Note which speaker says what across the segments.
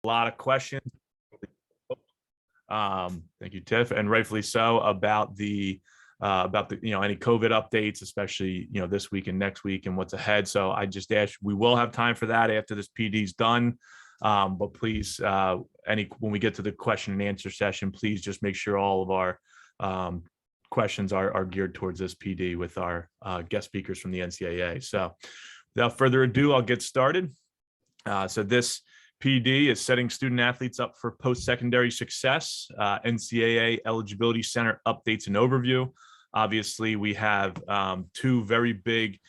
Speaker 1: a lot of questions. Thank you, Tiff, and rightfully so about the any COVID updates, especially this week and next week and what's ahead. So I just ask, we will have time for that after this PD is done. But please, when we get to the question and answer session, please just make sure all of our questions are geared towards this PD with our guest speakers from the NCAA. So without further ado, I'll get started. So this PD is setting student athletes up for post-secondary success, NCAA Eligibility Center updates and overview. Obviously, we have two very big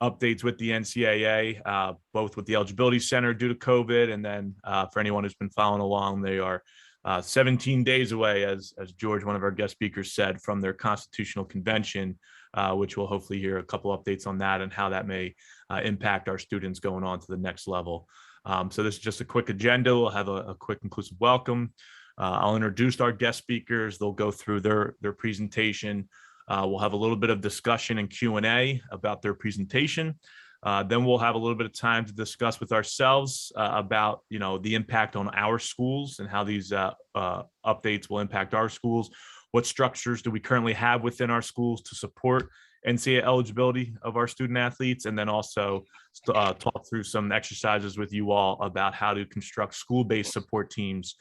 Speaker 1: updates with the NCAA, both with the Eligibility Center due to COVID, and then for anyone who's been following along, they are 17 days away, as George, one of our guest speakers, said, from their constitutional convention, which we'll hopefully hear a couple updates on that and how that may impact our students going on to the next level. So this is just a quick agenda. We'll have a quick inclusive welcome. I'll introduce our guest speakers. They'll go through their presentation. We'll have a little bit of discussion and Q&A about their presentation. Then we'll have a little bit of time to discuss with ourselves about the impact on our schools and how these updates will impact our schools. What structures do we currently have within our schools to support NCAA eligibility of our student athletes, and then also talk through some exercises with you all about how to construct school-based support teams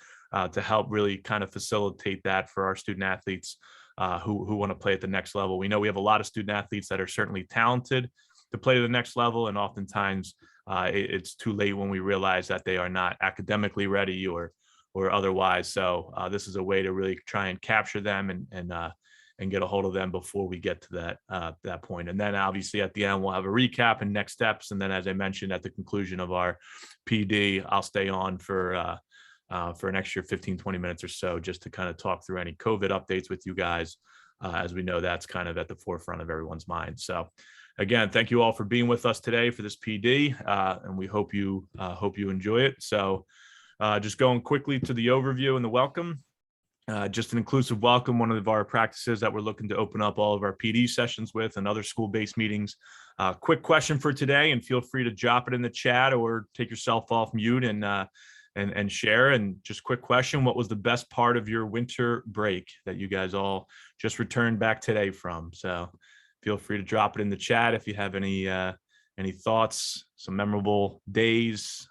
Speaker 1: to help really kind of facilitate that for our student athletes who want to play at the next level. We know we have a lot of student athletes that are certainly talented to play to the next level, and oftentimes it's too late when we realize that they are not academically ready or otherwise. So this is a way to really try and capture them and get a hold of them before we get to that point. And then obviously at the end, we'll have a recap and next steps. And then, as I mentioned, at the conclusion of our PD, I'll stay on for an extra 15, 20 minutes or so, just to kind of talk through any COVID updates with you guys, as we know that's kind of at the forefront of everyone's mind. So again, thank you all for being with us today for this PD, and we hope you enjoy it. So just going quickly to the overview and the welcome. Just an inclusive welcome, one of our practices that we're looking to open up all of our PD sessions with and other school-based meetings. Quick question for today, and feel free to drop it in the chat or take yourself off mute and share. And just quick question: what was the best part of your winter break that you guys all just returned back today from? So feel free to drop it in the chat if you have any thoughts, some memorable days,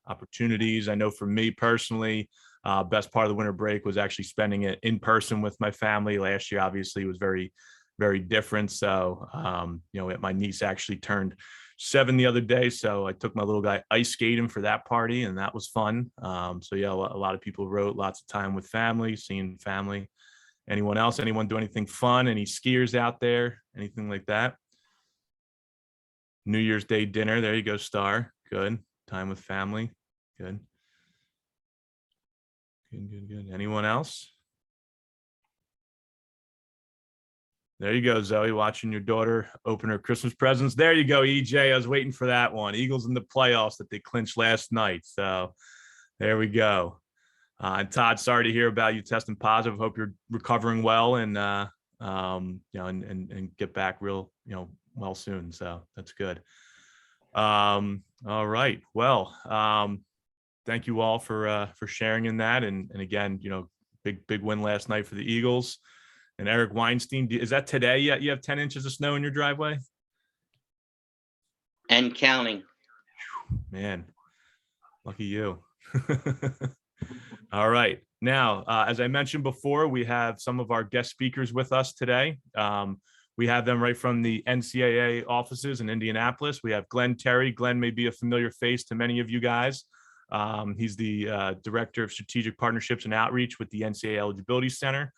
Speaker 1: opportunities. I know for me personally, best part of the winter break was actually spending it in person with my family. Last year, obviously, was very, very different. So, my niece actually turned 7 the other day. So I took my little guy ice skating for that party, and that was fun. So yeah, a lot of people wrote lots of time with family, seeing family. Anyone else? Anyone do anything fun? Any skiers out there? Anything like that? New Year's Day dinner. There you go, Star. Good. Time with family. Good. Good. Anyone else? There you go, Zoe, watching your daughter open her Christmas presents. There you go, EJ. I was waiting for that one. Eagles in the playoffs that they clinched last night. So there we go. And Todd, sorry to hear about you testing positive. Hope you're recovering well and and get back real well soon. So that's good. All right. Well, thank you all for sharing in that. And again, big win last night for the Eagles. And Eric Weinstein, is that today yet? You have 10 inches of snow in your driveway?
Speaker 2: And counting.
Speaker 1: Man, lucky you. All right. Now, as I mentioned before, we have some of our guest speakers with us today. We have them right from the NCAA offices in Indianapolis. We have Glenn Terry. Glenn may be a familiar face to many of you guys. He's the Director of Strategic Partnerships and Outreach with the NCAA Eligibility Center.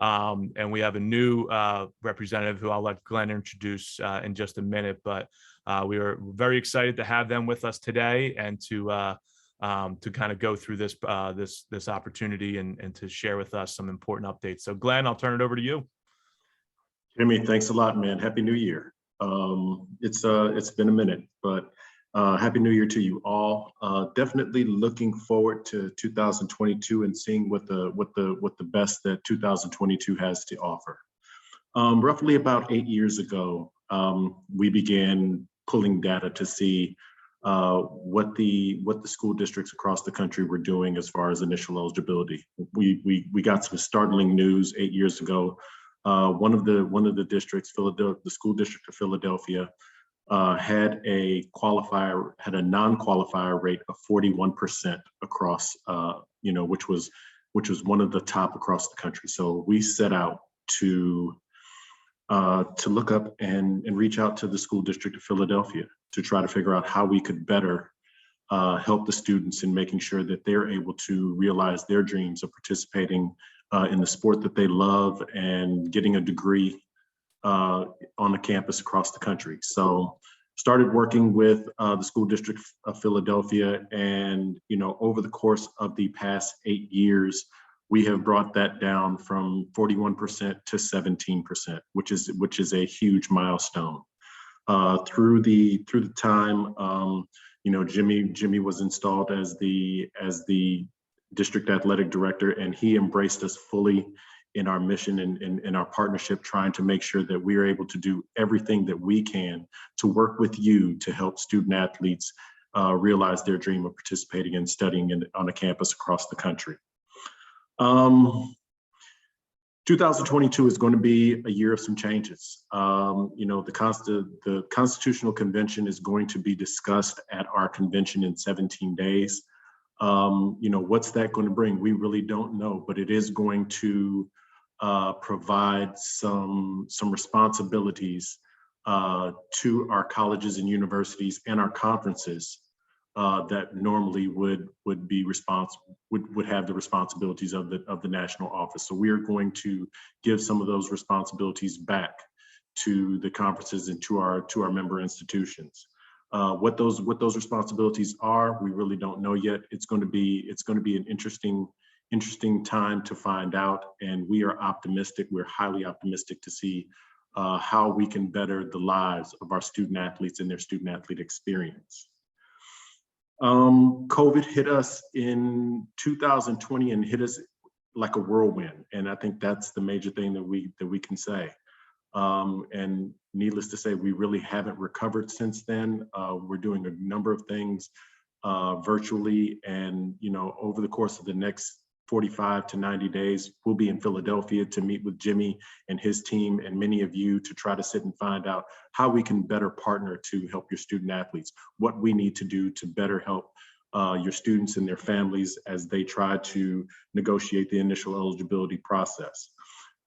Speaker 1: And we have a new representative who I'll let Glenn introduce in just a minute. But we are very excited to have them with us today and to kind of go through this opportunity and to share with us some important updates. So Glenn, I'll turn it over to you.
Speaker 3: Jimmy, thanks a lot, man. Happy New Year. It's been a minute, but Happy New Year to you all. Definitely looking forward to 2022 and seeing what the best that 2022 has to offer. Roughly about 8 years ago, we began pulling data to see what the school districts across the country were doing as far as initial eligibility. We got some startling news 8 years ago. One of the districts, Philadelphia, the school district of Philadelphia, had a non-qualifier rate of 41% across, which was one of the top across the country. So we set out to look up and reach out to the school district of Philadelphia to try to figure out how we could better help the students in making sure that they're able to realize their dreams of participating in the sport that they love and getting a degree on the campus across the country. So started working with the school district of Philadelphia, and over the course of the past 8 years, we have brought that down from 41% to 17%, which is a huge milestone. Through the time, Jimmy was installed as the district athletic director, and he embraced us fully in our mission and in our partnership, trying to make sure that we are able to do everything that we can to work with you to help student athletes realize their dream of participating and studying on a campus across the country. 2022 is going to be a year of some changes. The Constitutional Convention is going to be discussed at our convention in 17 days. What's that going to bring? We really don't know, but it is going to provide some responsibilities to our colleges and universities and our conferences that normally would have the responsibilities of the national office. So we are going to give some of those responsibilities back to the conferences and to our member institutions. What those responsibilities are, we really don't know yet. It's going to be an interesting time to find out, and we are optimistic. We're highly optimistic to see how we can better the lives of our student athletes and their student athlete experience. COVID hit us in 2020 and hit us like a whirlwind, and I think that's the major thing that we can say. And needless to say, we really haven't recovered since then. We're doing a number of things virtually, and over the course of the next 45 to 90 days, we'll be in Philadelphia to meet with Jimmy and his team and many of you to try to sit and find out how we can better partner to help your student athletes, what we need to do to better help your students and their families as they try to negotiate the initial eligibility process.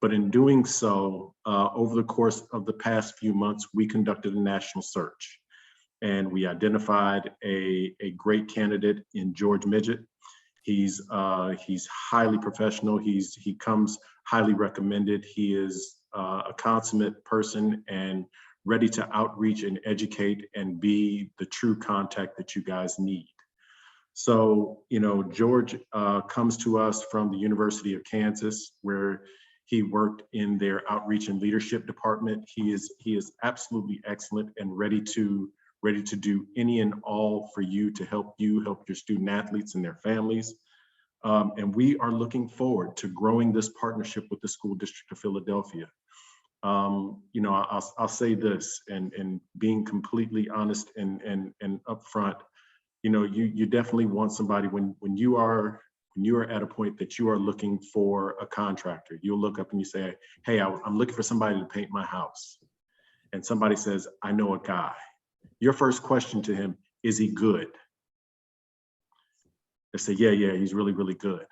Speaker 3: But in doing so, over the course of the past few months, we conducted a national search, and we identified a great candidate in George Midget. He's highly professional. He comes highly recommended. He is a consummate person and ready to outreach and educate and be the true contact that you guys need. So, George comes to us from the University of Kansas, where he worked in their outreach and leadership department. He is absolutely excellent and ready to do any and all for you to help your student athletes and their families. And we are looking forward to growing this partnership with the School District of Philadelphia. I'll say this, and being completely honest and upfront, you definitely want somebody when you are at a point that you are looking for a contractor. You'll look up and you say, hey, I'm looking for somebody to paint my house. And somebody says, I know a guy. Your first question to him, is he good? They say, yeah, he's really, really good.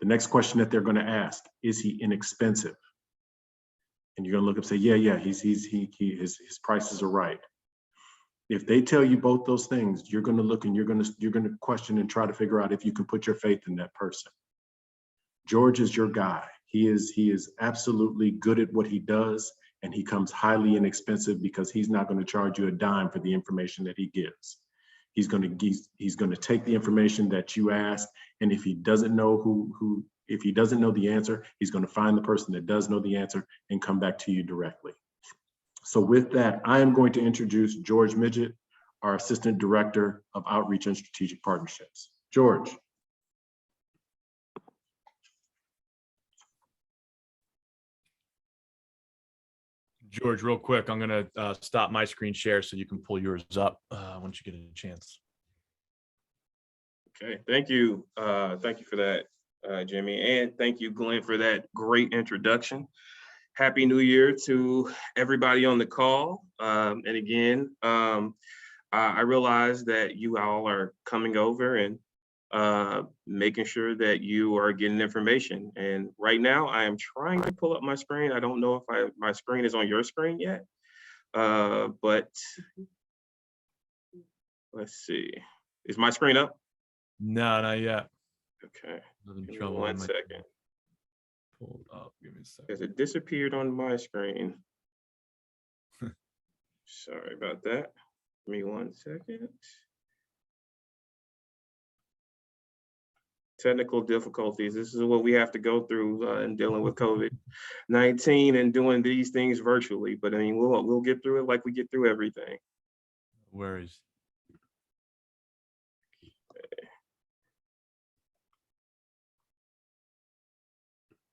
Speaker 3: The next question that they're going to ask, is he inexpensive? And you're going to look up and say, yeah, his prices are right. If they tell you both those things, you're going to look and you're going to question and try to figure out if you can put your faith in that person. George is your guy. He is absolutely good at what he does, and he comes highly inexpensive because he's not going to charge you a dime for the information that he gives. He's going to take the information that you ask, and if he doesn't know if he doesn't know the answer, he's going to find the person that does know the answer and come back to you directly. So with that, I am going to introduce George Midget, our Assistant Director of Outreach and Strategic Partnerships. George.
Speaker 1: George, real quick, I'm going to stop my screen share so you can pull yours up once you get a chance.
Speaker 2: Okay, thank you. Thank you for that, Jimmy. And thank you, Glenn, for that great introduction. Happy New Year to everybody on the call. And again, I realize that you all are coming over and making sure that you are getting information. And right now I am trying to pull up my screen. I don't know if my screen is on your screen yet, but let's see. Is my screen up?
Speaker 1: No, not yet.
Speaker 2: Okay.
Speaker 1: Having
Speaker 2: Give me
Speaker 1: trouble.
Speaker 2: one second.
Speaker 1: Pull it up. Give me a second.
Speaker 2: Because it disappeared on my screen. Sorry about that. Give me 1 second. Technical difficulties. This is what we have to go through in dealing with COVID-19 and doing these things virtually. But I mean, we'll get through it like we get through everything.
Speaker 1: Worries.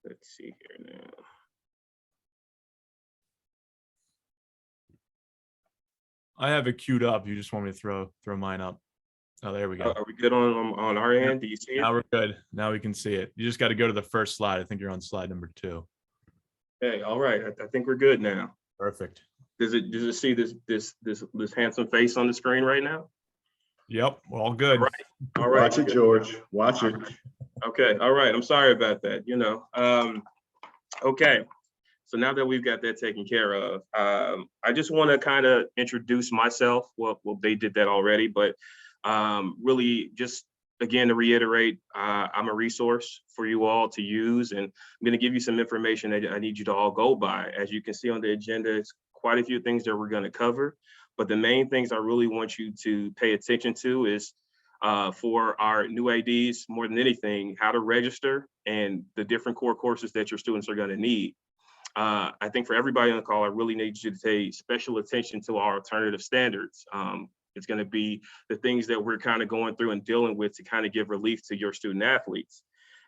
Speaker 2: Let's see here now.
Speaker 1: I have it queued up. You just want me to throw mine up. Oh, there we go.
Speaker 2: Are we good on our end? Do you see it?
Speaker 1: Now we're good. Now we can see it. You just got to go to the first slide. I think you're on slide number 2.
Speaker 2: Hey, all right. I think we're good now.
Speaker 1: Perfect.
Speaker 2: Does it see this handsome face on the screen right now?
Speaker 1: Yep, we're all good.
Speaker 2: All right.
Speaker 3: Watch it, George. Watch it.
Speaker 2: Okay. All right. I'm sorry about that. Okay. So now that we've got that taken care of, I just want to kind of introduce myself. Well, they did that already, but really just again to reiterate, I'm a resource for you all to use, and I'm going to give you some information that I need you to all go by. As you can see on the agenda, it's quite a few things that we're going to cover, but the main things I really want you to pay attention to is for our new ADs, more than anything, how to register and the different core courses that your students are going to need. I think for everybody on the call, I really need you to pay special attention to our alternative standards. It's going to be the things that we're kind of going through and dealing with to kind of give relief to your student athletes.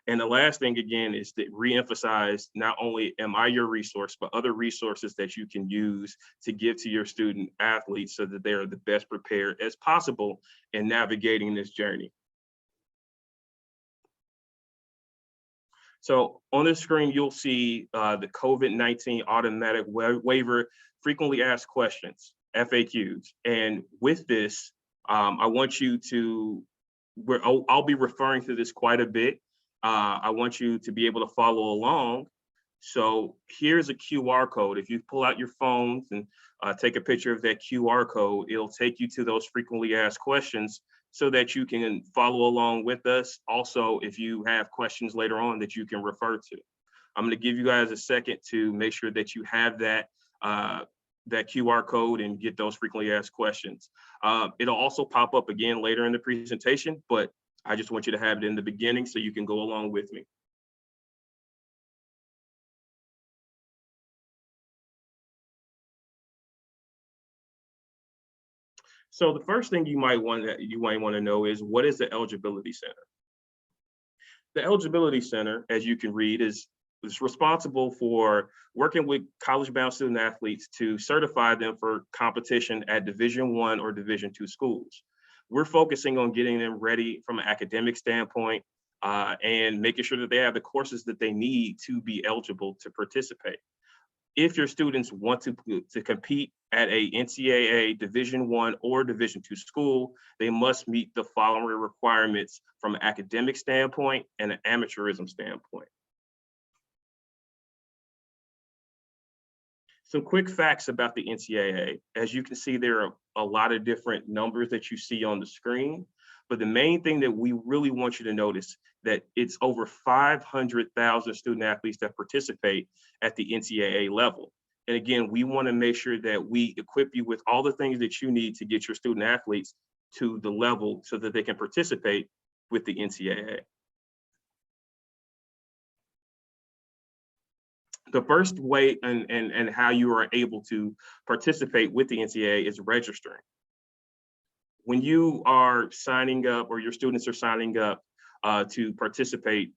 Speaker 2: And the last thing, again, is to reemphasize, not only am I your resource, but other resources that you can use to give to your student athletes so that they are the best prepared as possible in navigating this journey. So on the screen, you'll see the COVID-19 automatic waiver frequently asked questions, FAQs. And with this, I want you to, I'll be referring to this quite a bit. I want you to be able to follow along. So here's a QR code. If you pull out your phones and take a picture of that QR code, it'll take you to those frequently asked questions so that you can follow along with us. Also, if you have questions later on that you can refer to. I'm gonna give you guys a second to make sure that you have that, that QR code and get those frequently asked questions. It'll also pop up again later in the presentation, but I just want you to have it in the beginning so you can go along with me. So the first thing you might want to know is, what is the Eligibility Center? The Eligibility Center, as you can read, is responsible for working with college-bound student athletes to certify them for competition at Division I or Division II schools. We're focusing on getting them ready from an academic standpoint and making sure that they have the courses that they need to be eligible to participate. If your students want to compete at a NCAA Division I or Division II school, they must meet the following requirements from an academic standpoint and an amateurism standpoint. Some quick facts about the NCAA. As you can see, there are a lot of different numbers that you see on the screen, but the main thing that we really want you to notice that it's over 500,000 student athletes that participate at the NCAA level. And again, we want to make sure that we equip you with all the things that you need to get your student athletes to the level so that they can participate with the NCAA. The first way and how you are able to participate with the NCAA is registering. When you are signing up, or your students are signing up to participate,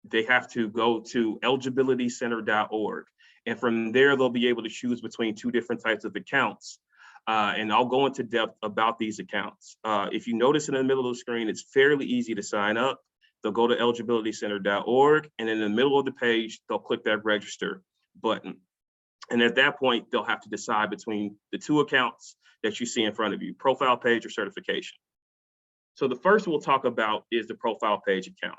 Speaker 2: they have to go to eligibilitycenter.org. And from there, they'll be able to choose between two different types of accounts. And I'll go into depth about these accounts. If you notice in the middle of the screen, it's fairly easy to sign up. They'll go to eligibilitycenter.org, and in the middle of the page, they'll click that register button. And at that point, they'll have to decide between the two accounts that you see in front of you, profile page or certification. So the first we'll talk about is the profile page account.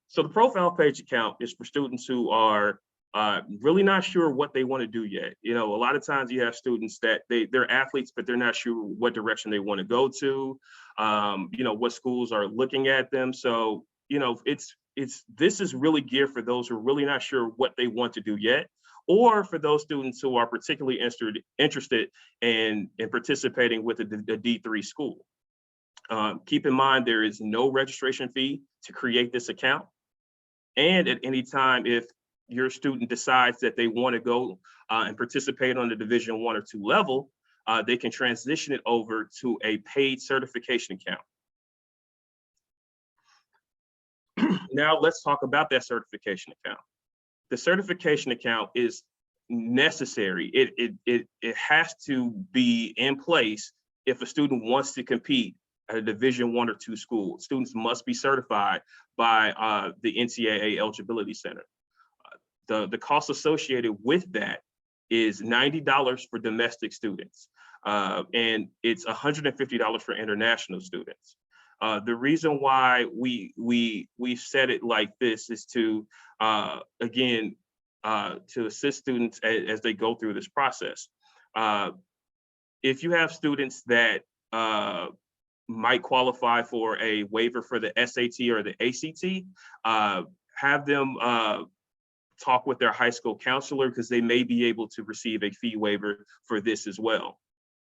Speaker 2: So the profile page account is for students who are really not sure what they want to do yet. You know, a lot of times you have students that they're athletes, but they're not sure what direction they want to go to, you know, what schools are looking at them. So, you know, this is really geared for those who are really not sure what they want to do yet, or for those students who are particularly interested in participating with a D3 school. Keep in mind, there is no registration fee to create this account. And at any time, if your student decides that they want to go and participate on the Division I or II level, they can transition it over to a paid certification account. Now let's talk about that certification account. The certification account is necessary. It has to be in place if a student wants to compete at a Division I or II school. Students must be certified by the NCAA Eligibility Center. The cost associated with that is $90 for domestic students, and it's $150 for international students. The reason why we set it like this is to, again, to assist students as they go through this process. If you have students that might qualify for a waiver for the SAT or the ACT, have them talk with their high school counselor, because they may be able to receive a fee waiver for this as well.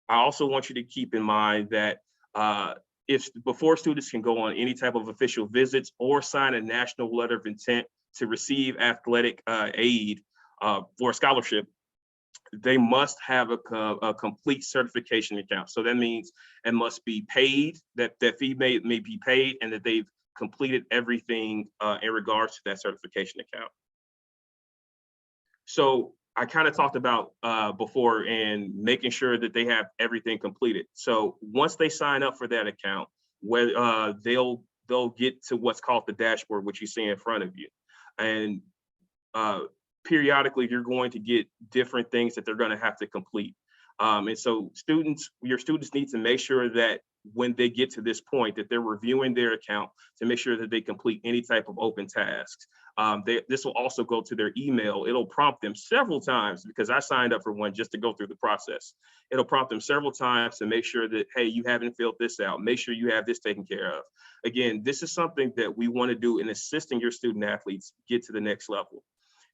Speaker 2: I also want you to keep in mind that before students can go on any type of official visits or sign a national letter of intent to receive athletic aid for a scholarship, they must have a complete certification account. So that means it must be paid, that fee may be paid, and that they've completed everything in regards to that certification account. So I kind of talked about before and making sure that they have everything completed. So once they sign up for that account, where they'll get to what's called the dashboard, which you see in front of you. And periodically, you're going to get different things that they're going to have to complete. And so your students need to make sure that when they get to this point, that they're reviewing their account to make sure that they complete any type of open tasks. This will also go to their email. It'll prompt them several times, because I signed up for one just to go through the process. It'll prompt them several times to make sure that, hey, you haven't filled this out. Make sure you have this taken care of. Again, this is something that we want to do in assisting your student athletes get to the next level.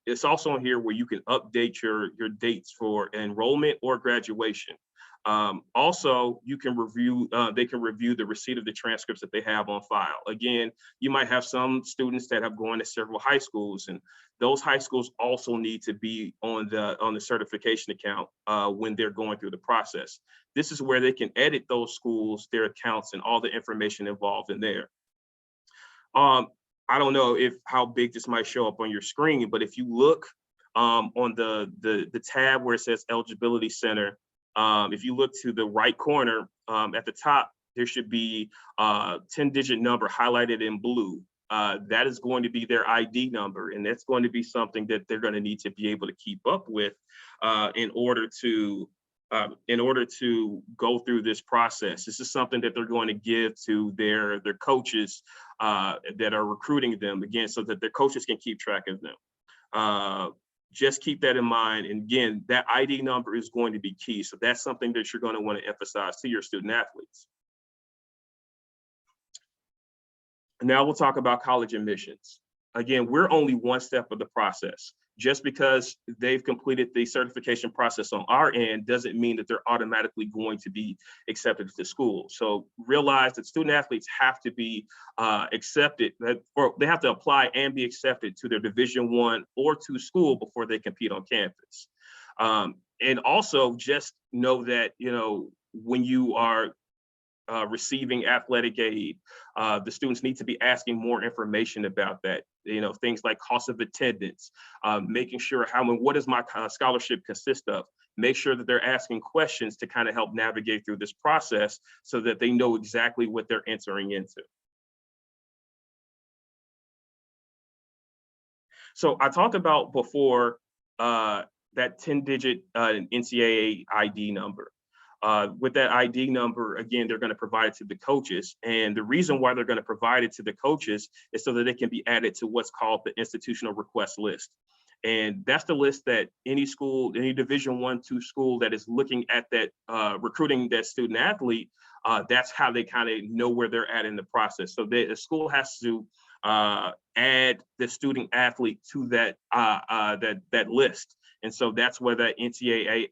Speaker 2: It's also on here where you can update your dates for enrollment or graduation. Also, you can review, they can review the receipt of the transcripts that they have on file. Again, you might have some students that have gone to several high schools, and those high schools also need to be on the certification account when they're going through the process. This is where they can edit those schools, their accounts, and all the information involved in there. I don't know how big this might show up on your screen, but if you look on the tab where it says Eligibility Center, if you look to the right corner at the top, there should be a 10-digit number highlighted in blue. That is going to be their ID number, and that's going to be something that they're going to need to be able to keep up with in order to go through this process. This is something that they're going to give to their coaches that are recruiting them, again, so that their coaches can keep track of them. Just keep that in mind. And again, that ID number is going to be key. So that's something that you're going to want to emphasize to your student athletes. Now we'll talk about college admissions. Again, we're only one step of the process. Just because they've completed the certification process on our end doesn't mean that they're automatically going to be accepted to school. So realize that student athletes have to be accepted, or they have to apply and be accepted to their Division I or II school before they compete on campus. And also just know that, you know, when you are receiving athletic aid. The students need to be asking more information about that. Things like cost of attendance, making sure what does my scholarship consist of? Make sure that they're asking questions to kind of help navigate through this process so that they know exactly what they're entering into. So I talked about before that 10-digit NCAA ID number. With that ID number, again, they're going to provide it to the coaches. And the reason why they're going to provide it to the coaches is so that it can be added to what's called the institutional request list. And that's the list that any school, any Division I, II school that is looking at that recruiting that student athlete, that's how they kind of know where they're at in the process. So the school has to add the student athlete to that that list. And so that's where the NCAA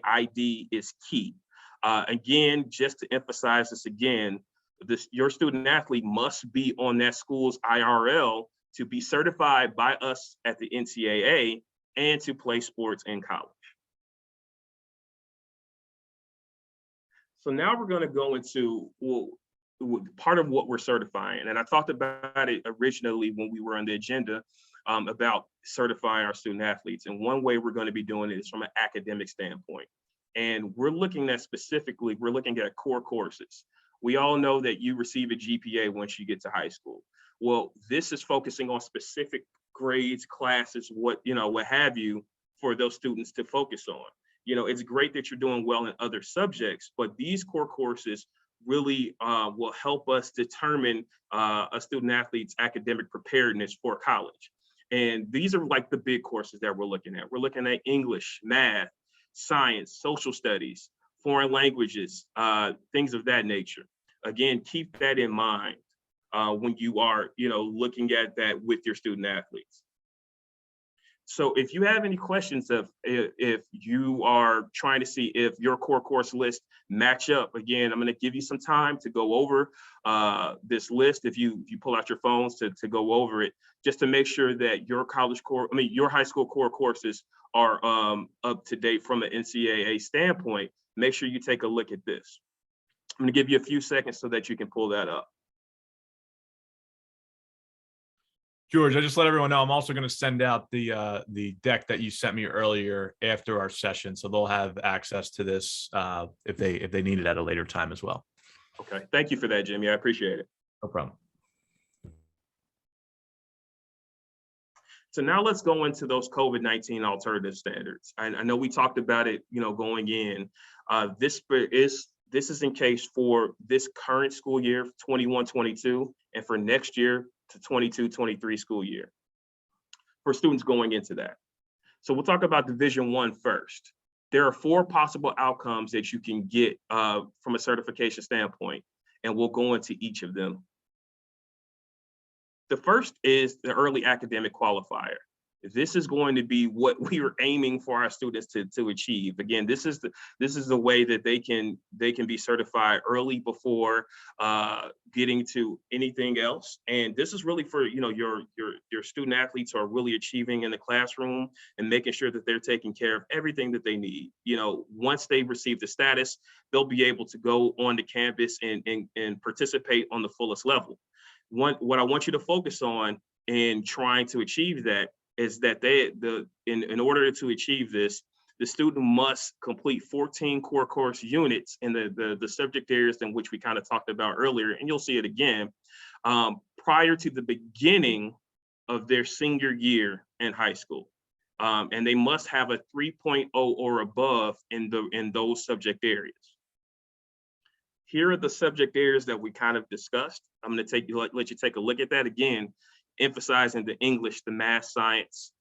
Speaker 2: ID is key. Again, just to emphasize this again, your student athlete must be on that school's IRL to be certified by us at the NCAA and to play sports in college. So now we're going to go into part of what we're certifying. And I talked about it originally when we were on the agenda about certifying our student athletes. And one way we're going to be doing it is from an academic standpoint. And we're looking at core courses. We all know that you receive a GPA once you get to high school. Well, this is focusing on specific grades, classes, what have you, for those students to focus on. It's great that you're doing well in other subjects, but these core courses really will help us determine a student athlete's academic preparedness for college. And these are like the big courses that we're looking at. We're looking at English, math, science, social studies, foreign languages, things of that nature. Again, keep that in mind when you are, looking at that with your student athletes. So if you have any questions if you are trying to see if your core course list match up, again, I'm going to give you some time to go over this list. If you pull out your phones to go over it, just to make sure that your your high school core courses are up to date from an NCAA standpoint. Make sure you take a look at this. I'm going to give you a few seconds so that you can pull that up.
Speaker 1: George, I just let everyone know I'm also going to send out the deck that you sent me earlier after our session, so they'll have access to this if they need it at a later time as well.
Speaker 2: Okay, thank you for that, Jimmy. I appreciate it.
Speaker 1: No problem.
Speaker 2: So now let's go into those COVID-19 alternative standards. I know we talked about it, going in. This is in case for this current school year, 21-22, and for next year to 22-23 school year for students going into that. So we'll talk about Division I first. There are 4 possible outcomes that you can get from a certification standpoint, and we'll go into each of them. The first is the early academic qualifier. This is going to be what we are aiming for our students to achieve. Again, this is the way that they can be certified early before getting to anything else. And this is really for your student athletes who are really achieving in the classroom and making sure that they're taking care of everything that they need. Once they receive the status, they'll be able to go onto campus and participate on the fullest level. What I want you to focus on in trying to achieve that is that in order to achieve this, the student must complete 14 core course units in the subject areas in which we kind of talked about earlier, and you'll see it again, prior to the beginning of their senior year in high school. And they must have a 3.0 or above in those subject areas. Here are the subject areas that we kind of discussed. I'm going to let you take a look at that again, emphasizing the English, the math, science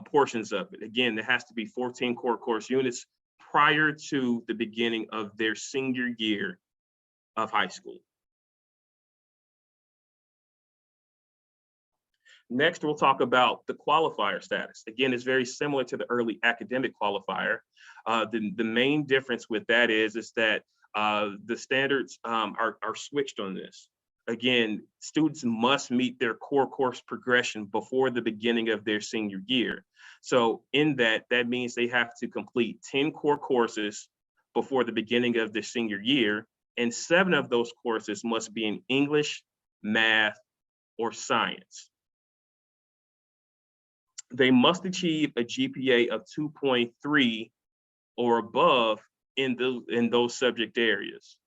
Speaker 2: portions of it. Again, there has to be 14 core course units prior to the beginning of their senior year of high school. Next, we'll talk about the qualifier status. Again, it's very similar to the early academic qualifier. The main difference with that is that the standards are switched on this. Again, students must meet their core course progression before the beginning of their senior year. So in that means they have to complete 10 core courses before the beginning of their senior year, and 7 of those courses must be in English, math, or science. They must achieve a GPA of 2.3 or above in those subject areas.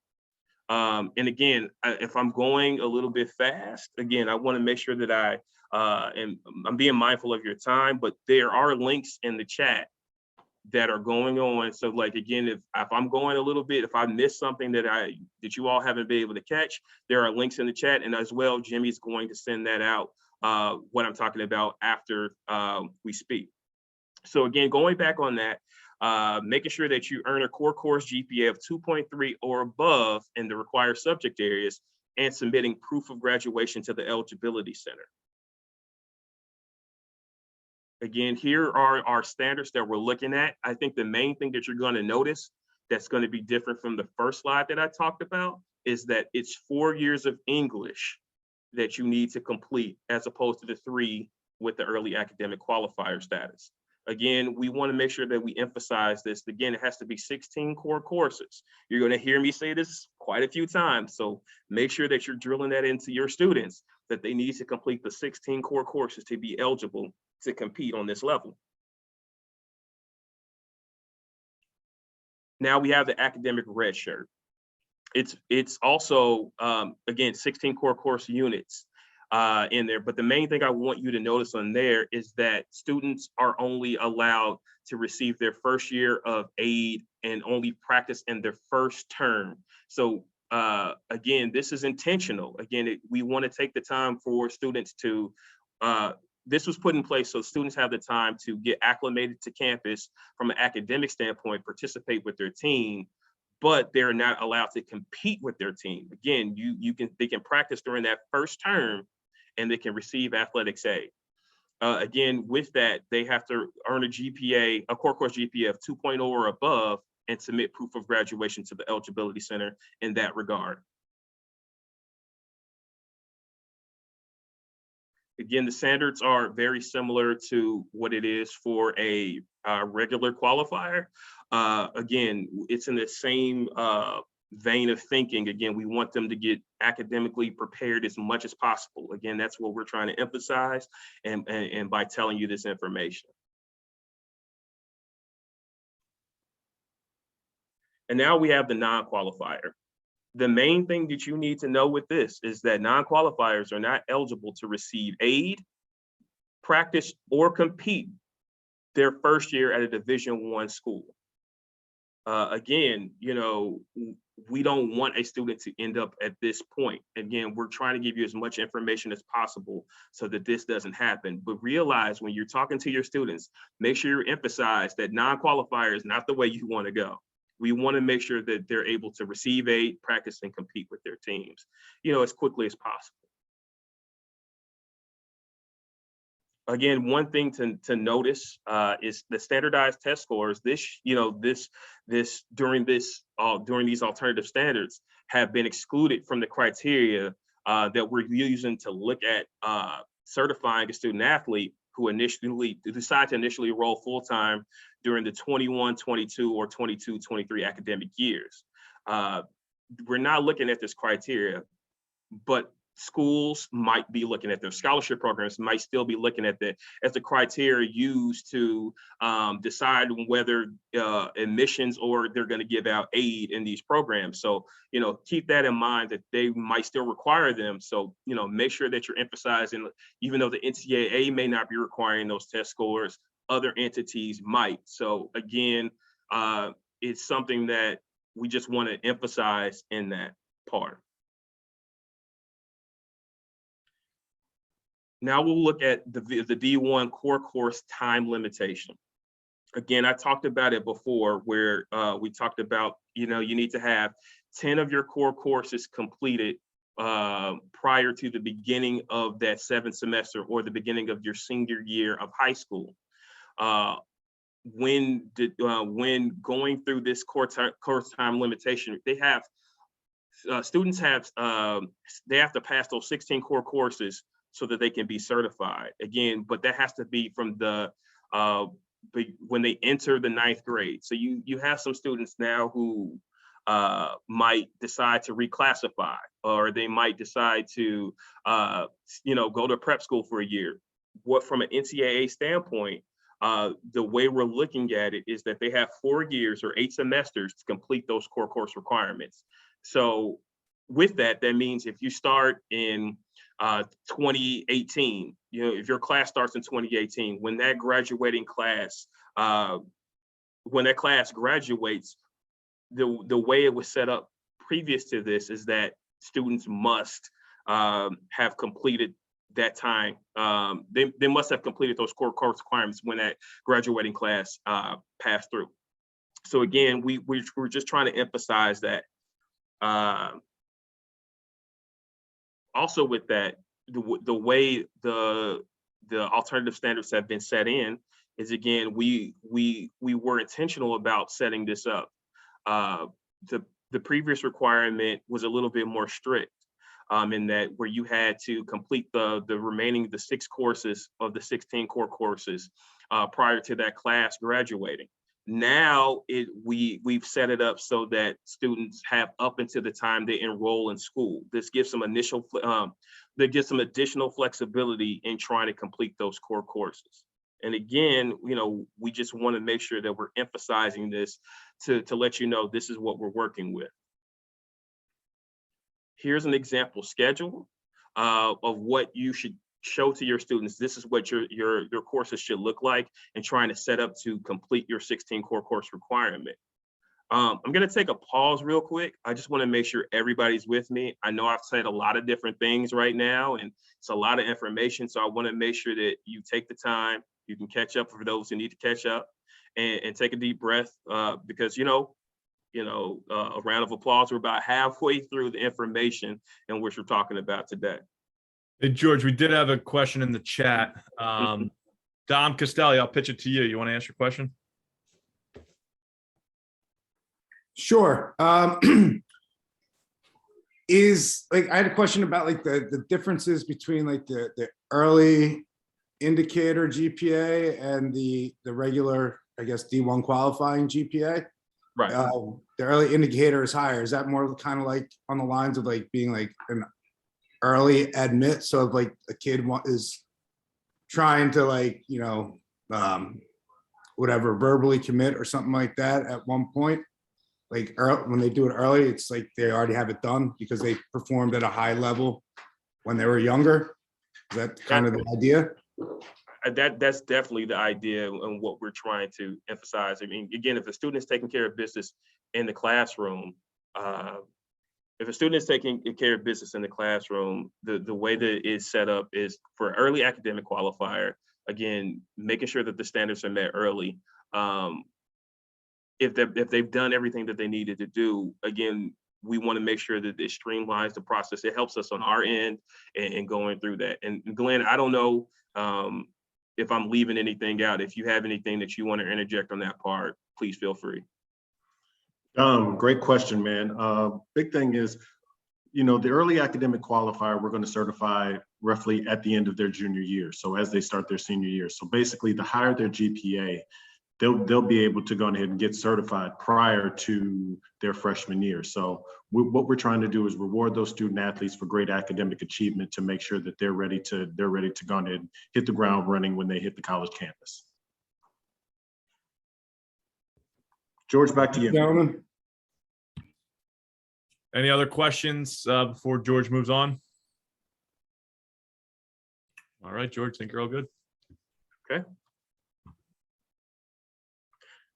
Speaker 2: And again, if I'm going a little bit fast, again, I want to make sure that I'm being mindful of your time, but there are links in the chat that are going on. So like, again, if I'm going a little bit, if I miss something that you all haven't been able to catch, there are links in the chat. And as well, Jimmy's going to send that out, what I'm talking about after we speak. So again, going back on that, making sure that you earn a core course GPA of 2.3 or above in the required subject areas, and submitting proof of graduation to the Eligibility Center. Again, here are our standards that we're looking at. I think the main thing that you're going to notice that's going to be different from the first slide that I talked about is that it's 4 years of English that you need to complete, as opposed to the 3 with the early academic qualifier status. Again, we want to make sure that we emphasize this. Again, it has to be 16 core courses. You're going to hear me say this quite a few times. So make sure that you're drilling that into your students, that they need to complete the 16 core courses to be eligible to compete on this level. Now we have the academic red shirt. It's also, again, 16 core course units in there. But the main thing I want you to notice on there is that students are only allowed to receive their first year of aid and only practice in their first term. So again, this is intentional. Again, we want to take the time for students to, this was put in place so students have the time to get acclimated to campus from an academic standpoint, participate with their team, but they're not allowed to compete with their team. Again, they can practice during that first term, and they can receive athletics aid. Again, with that, they have to earn a core course GPA of 2.0 or above, and submit proof of graduation to the Eligibility Center in that regard. Again, the standards are very similar to what it is for a regular qualifier. Again, it's in the same vein of thinking. Again, we want them to get academically prepared as much as possible. Again, that's what we're trying to emphasize, and by telling you this information. And now we have the non-qualifier. The main thing that you need to know with this is that non-qualifiers are not eligible to receive aid, practice, or compete their first year at a Division I school. Again, we don't want a student to end up at this point. Again, we're trying to give you as much information as possible so that this doesn't happen. But realize when you're talking to your students, make sure you emphasize that non-qualifier is not the way you want to go. We want to make sure that they're able to receive aid, practice, and compete with their teams, as quickly as possible. Again, one thing to notice is the standardized test scores. During these alternative standards have been excluded from the criteria that we're using to look at certifying a student athlete who decide to initially enroll full-time during the 21-22 or 22-23 academic years. We're not looking at this criteria, but schools might be looking at their scholarship programs, might still be looking at as the criteria used to decide whether admissions or they're going to give out aid in these programs. So, keep that in mind, that they might still require them. So, make sure that you're emphasizing, even though the NCAA may not be requiring those test scores, other entities might. So again, it's something that we just want to emphasize in that part. Now we'll look at the D1 core course time limitation. Again, I talked about it before, where we talked about, you need to have 10 of your core courses completed prior to the beginning of that 7th semester or the beginning of your senior year of high school. When going through this course time limitation, students have to pass those 16 core courses so that they can be certified. Again, but that has to be from the when they enter the 9th grade. So you have some students now who might decide to reclassify, or they might decide to go to prep school for a year. What from an NCAA standpoint, the way we're looking at it is that they have 4 years or 8 semesters to complete those core course requirements. So with that, that means if you start in 2018, if your class starts in 2018, when that graduating class, when that class graduates, the way it was set up previous to this is that students must have completed that time. They must have completed those core course requirements when that graduating class passed through. So again, we're just trying to emphasize that. Also with that, the way the alternative standards have been set in is, again, we were intentional about setting this up. The previous requirement was a little bit more strict in that where you had to complete the remaining 6 courses of the 16 core courses prior to that class graduating. Now we've set it up so that students have up until the time they enroll in school. This gives some additional flexibility in trying to complete those core courses. And again, we just want to make sure that we're emphasizing this to let you know this is what we're working with. Here's an example schedule of what you should show to your students. This is what your courses should look like, and trying to set up to complete your 16 core course requirement. I'm going to take a pause real quick. I just want to make sure everybody's with me. I know I've said a lot of different things right now, and it's a lot of information. So I want to make sure that you take the time. You can catch up for those who need to catch up, and take a deep breath because, a round of applause. We're about halfway through the information in which we're talking about today.
Speaker 1: Hey, George, we did have a question in the chat. Dom Castelli, I'll pitch it to you. You want to ask your question?
Speaker 4: Sure. I had a question about the differences between the early indicator GPA and the regular, I guess, D1 qualifying GPA.
Speaker 2: Right.
Speaker 4: The early indicator is higher. Is that more kind of on the lines of being an early admit? So if a kid is trying to whatever, verbally commit or something like that at one point, when they do it early, it's they already have it done because they performed at a high level when they were younger. Is that kind of the idea?
Speaker 2: That's definitely the idea and what we're trying to emphasize. I mean, again, if a student is taking care of business in the classroom, if a student is taking care of business in the classroom, the way that it's set up is for early academic qualifier, again, making sure that the standards are met early. If they've done everything that they needed to do, again, we want to make sure that it streamlines the process. It helps us on our end and going through that. And Glenn, I don't know if I'm leaving anything out. If you have anything that you want to interject on that part, please feel free.
Speaker 3: Great question, man. Big thing is, the early academic qualifier, we're going to certify roughly at the end of their junior year. So as they start their senior year. So basically, the higher their GPA, they'll be able to go ahead and get certified prior to their freshman year. So what we're trying to do is reward those student athletes for great academic achievement to make sure that they're ready to go ahead and hit the ground running when they hit the college campus. George, back to you.
Speaker 4: Gentlemen.
Speaker 1: Any other questions before George moves on? All right, George, think you're all good.
Speaker 2: Okay.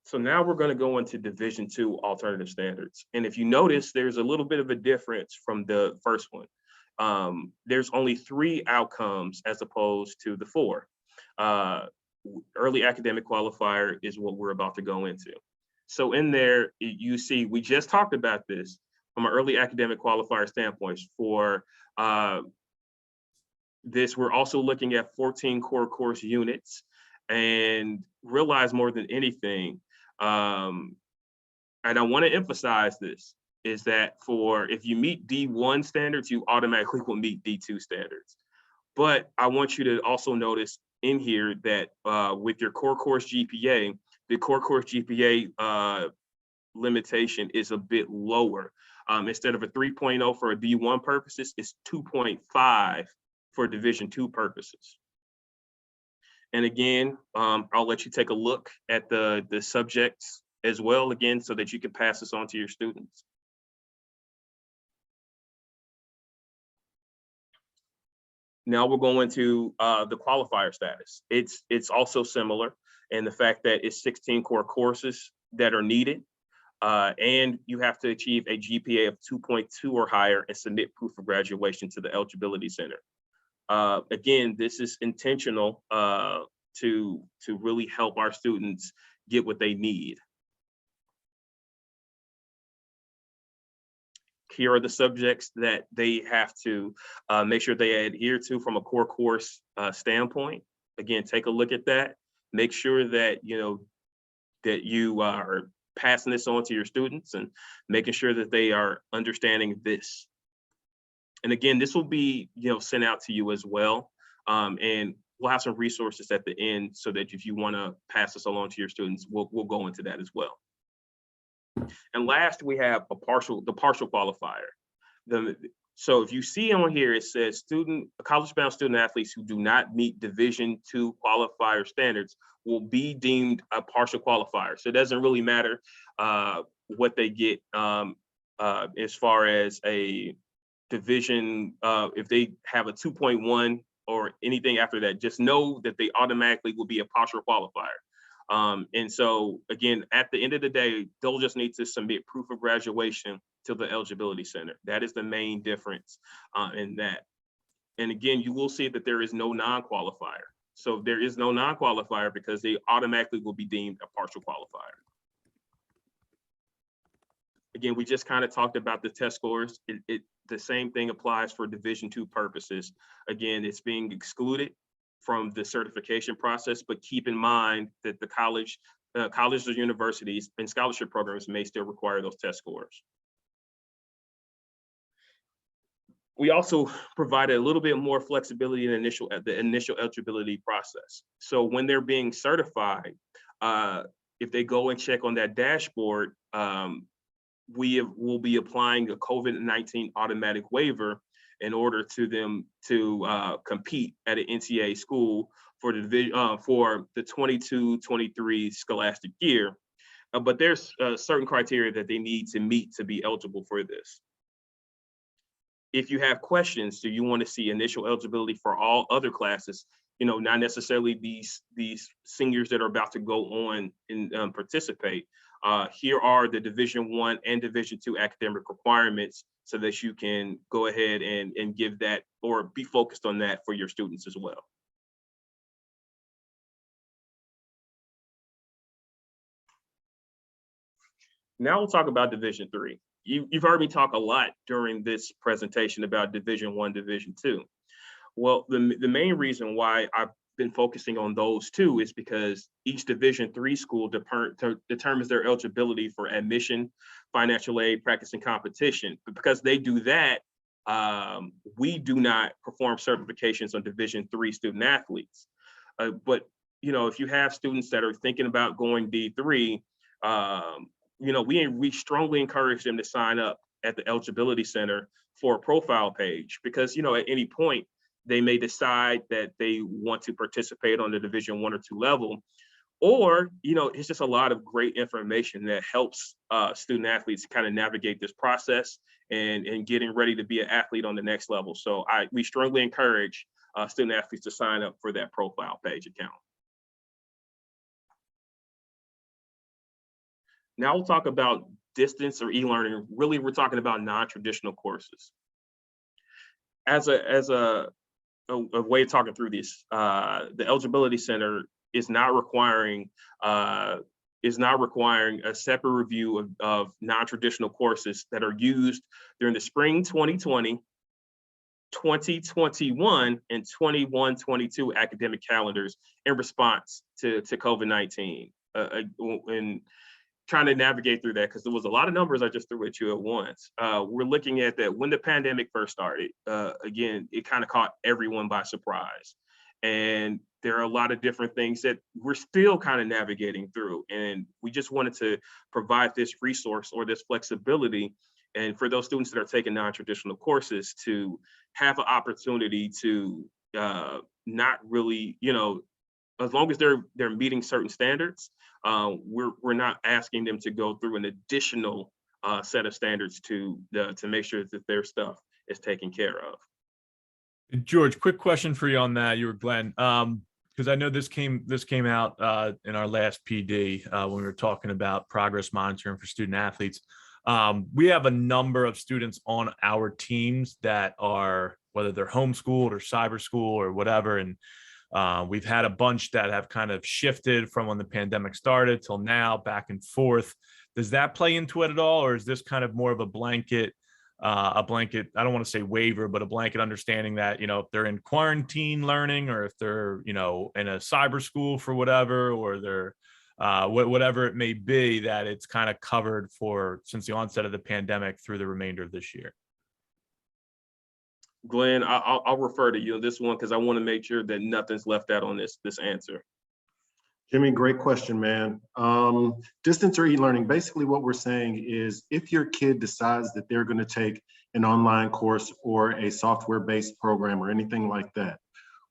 Speaker 2: So now we're going to go into Division II alternative standards. And if you notice, there's a little bit of a difference from the first one. There's only 3 outcomes as opposed to the 4. Early academic qualifier is what we're about to go into. So in there, you see, we just talked about this from an early academic qualifier standpoint. For this, we're also looking at 14 core course units, and realize more than anything, and I want to emphasize this, is that if you meet D1 standards, you automatically will meet D2 standards. But I want you to also notice in here that with your core course GPA, the core course GPA limitation is a bit lower. Instead of a 3.0 for a D1 purposes, it's 2.5 for Division II purposes. And again, I'll let you take a look at the subjects as well, again, so that you can pass this on to your students. Now we're going to the qualifier status. It's also similar in the fact that it's 16 core courses that are needed. And you have to achieve a GPA of 2.2 or higher and submit proof of graduation to the Eligibility Center. Again, this is intentional to really help our students get what they need. Here are the subjects that they have to make sure they adhere to from a core course standpoint. Again, take a look at that. Make sure that that you are passing this on to your students and making sure that they are understanding this. And again, this will be sent out to you as well. And we'll have some resources at the end so that if you want to pass this along to your students, we'll go into that as well. And last, we have the partial qualifier. So if you see on here, it says college-bound student athletes who do not meet Division II qualifier standards will be deemed a partial qualifier. So it doesn't really matter what they get as far as a division, if they have a 2.1 or anything after that, just know that they automatically will be a partial qualifier. And so again, at the end of the day, they'll just need to submit proof of graduation to the Eligibility Center. That is the main difference in that. And again, you will see that there is no non-qualifier. So there is no non-qualifier because they automatically will be deemed a partial qualifier. Again, we just kind of talked about the test scores. The same thing applies for Division II purposes. Again, it's being excluded from the certification process, but keep in mind that the colleges or universities and scholarship programs may still require those test scores. We also provided a little bit more flexibility in the initial eligibility process. So when they're being certified, if they go and check on that dashboard, we will be applying a COVID-19 automatic waiver in order to them to compete at an NCAA school for the 22-23 scholastic year. But there's certain criteria that they need to meet to be eligible for this. If you have questions, do you want to see initial eligibility for all other classes, not necessarily these seniors that are about to go on and participate. Here are the Division I and Division II academic requirements so that you can go ahead and give that or be focused on that for your students as well. Now we'll talk about Division III. You've heard me talk a lot during this presentation about Division I, Division II. Well, the main reason why I've been focusing on those two is because each Division III school determines their eligibility for admission, financial aid, practice, and competition. But because they do that, we do not perform certifications on Division III student athletes. But if you have students that are thinking about going D3, we strongly encourage them to sign up at the Eligibility Center for a profile page because at any point they may decide that they want to participate on the Division I or II level, or it's just a lot of great information that helps student athletes kind of navigate this process and getting ready to be an athlete on the next level. So we strongly encourage student athletes to sign up for that profile page account. Now we'll talk about distance or e-learning. Really, we're talking about non-traditional courses. As a way of talking through this, the Eligibility Center is not requiring a separate review of non-traditional courses that are used during the spring 2020, 2021, and 21-22 academic calendars in response to COVID-19. And trying to navigate through that because there was a lot of numbers I just threw at you at once. We're looking at that when the pandemic first started, again, it kind of caught everyone by surprise. And there are a lot of different things that we're still kind of navigating through. And we just wanted to provide this resource or this flexibility. And for those students that are taking non-traditional courses to have an opportunity to not really, as long as they're meeting certain standards, we're not asking them to go through an additional set of standards to make sure that their stuff is taken care of.
Speaker 1: George, quick question for you on that. You were Glenn, because I know this came out in our last PD when we were talking about progress monitoring for student athletes. We have a number of students on our teams that are, whether they're homeschooled or cyber school or whatever, and we've had a bunch that have kind of shifted from when the pandemic started till now, back and forth. Does that play into it at all, or is this kind of more of a blanket, I don't want to say waiver, but a blanket understanding that, if they're in quarantine learning, or if they're, in a cyber school for whatever, or they're whatever it may be, that it's kind of covered for since the onset of the pandemic through the remainder of this year?
Speaker 2: Glenn, I'll refer to you on this one because I want to make sure that nothing's left out on this answer.
Speaker 3: Jimmy, great question, man. Distance or e-learning, basically what we're saying is if your kid decides that they're going to take an online course or a software-based program or anything like that,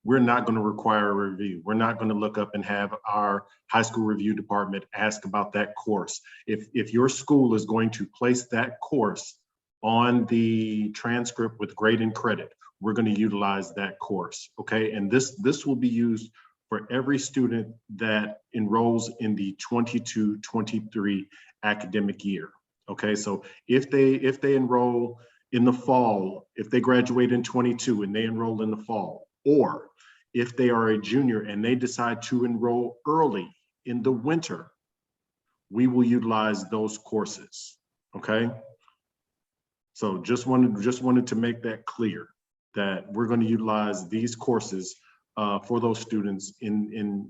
Speaker 3: we're not going to require a review. We're not going to look up and have our high school review department ask about that course. If your school is going to place that course on the transcript with grade and credit, we're going to utilize that course, okay? And this will be used for every student that enrolls in the 22-23 academic year, okay? So if they enroll in the fall, if they graduate in 22 and they enroll in the fall, or if they are a junior and they decide to enroll early in the winter, we will utilize those courses, okay? So just wanted to make that clear that we're going to utilize these courses for those students in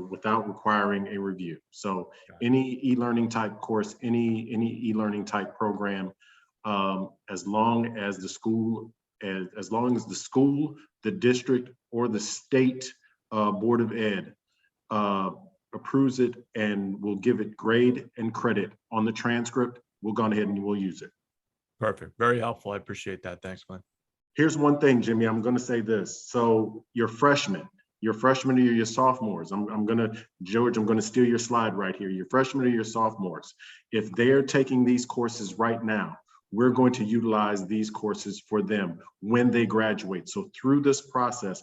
Speaker 3: without requiring a review. So any e-learning type course, any e-learning type program, as long as the school, the district, or the state Board of Ed approves it and will give it grade and credit on the transcript, we'll go ahead and we'll use it.
Speaker 1: Perfect. Very helpful. I appreciate that. Thanks, Glenn.
Speaker 3: Here's one thing, Jimmy, I'm going to say this. So your freshmen or your sophomores, George, I'm going to steal your slide right here. Your freshmen or your sophomores, if they're taking these courses right now, we're going to utilize these courses for them when they graduate. So through this process,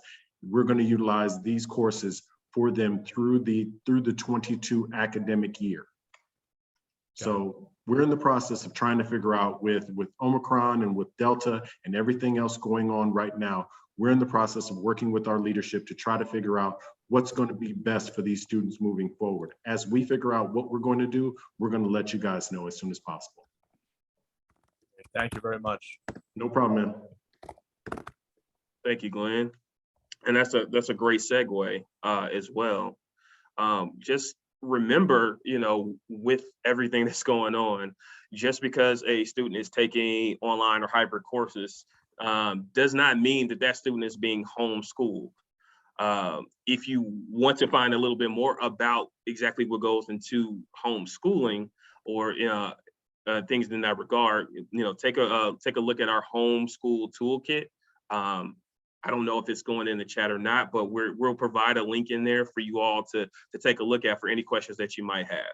Speaker 3: we're going to utilize these courses for them through the 22 academic year. So we're in the process of trying to figure out with Omicron and with Delta and everything else going on right now, we're in the process of working with our leadership to try to figure out what's going to be best for these students moving forward. As we figure out what we're going to do, we're going to let you guys know as soon as possible.
Speaker 1: Thank you very much.
Speaker 3: No problem, man.
Speaker 2: Thank you, Glenn. And that's a great segue as well. Just remember, with everything that's going on, just because a student is taking online or hybrid courses does not mean that student is being homeschooled. If you want to find a little bit more about exactly what goes into homeschooling or things in that regard, take a look at our homeschool toolkit. I don't know if it's going in the chat or not, but we'll provide a link in there for you all to take a look at for any questions that you might have.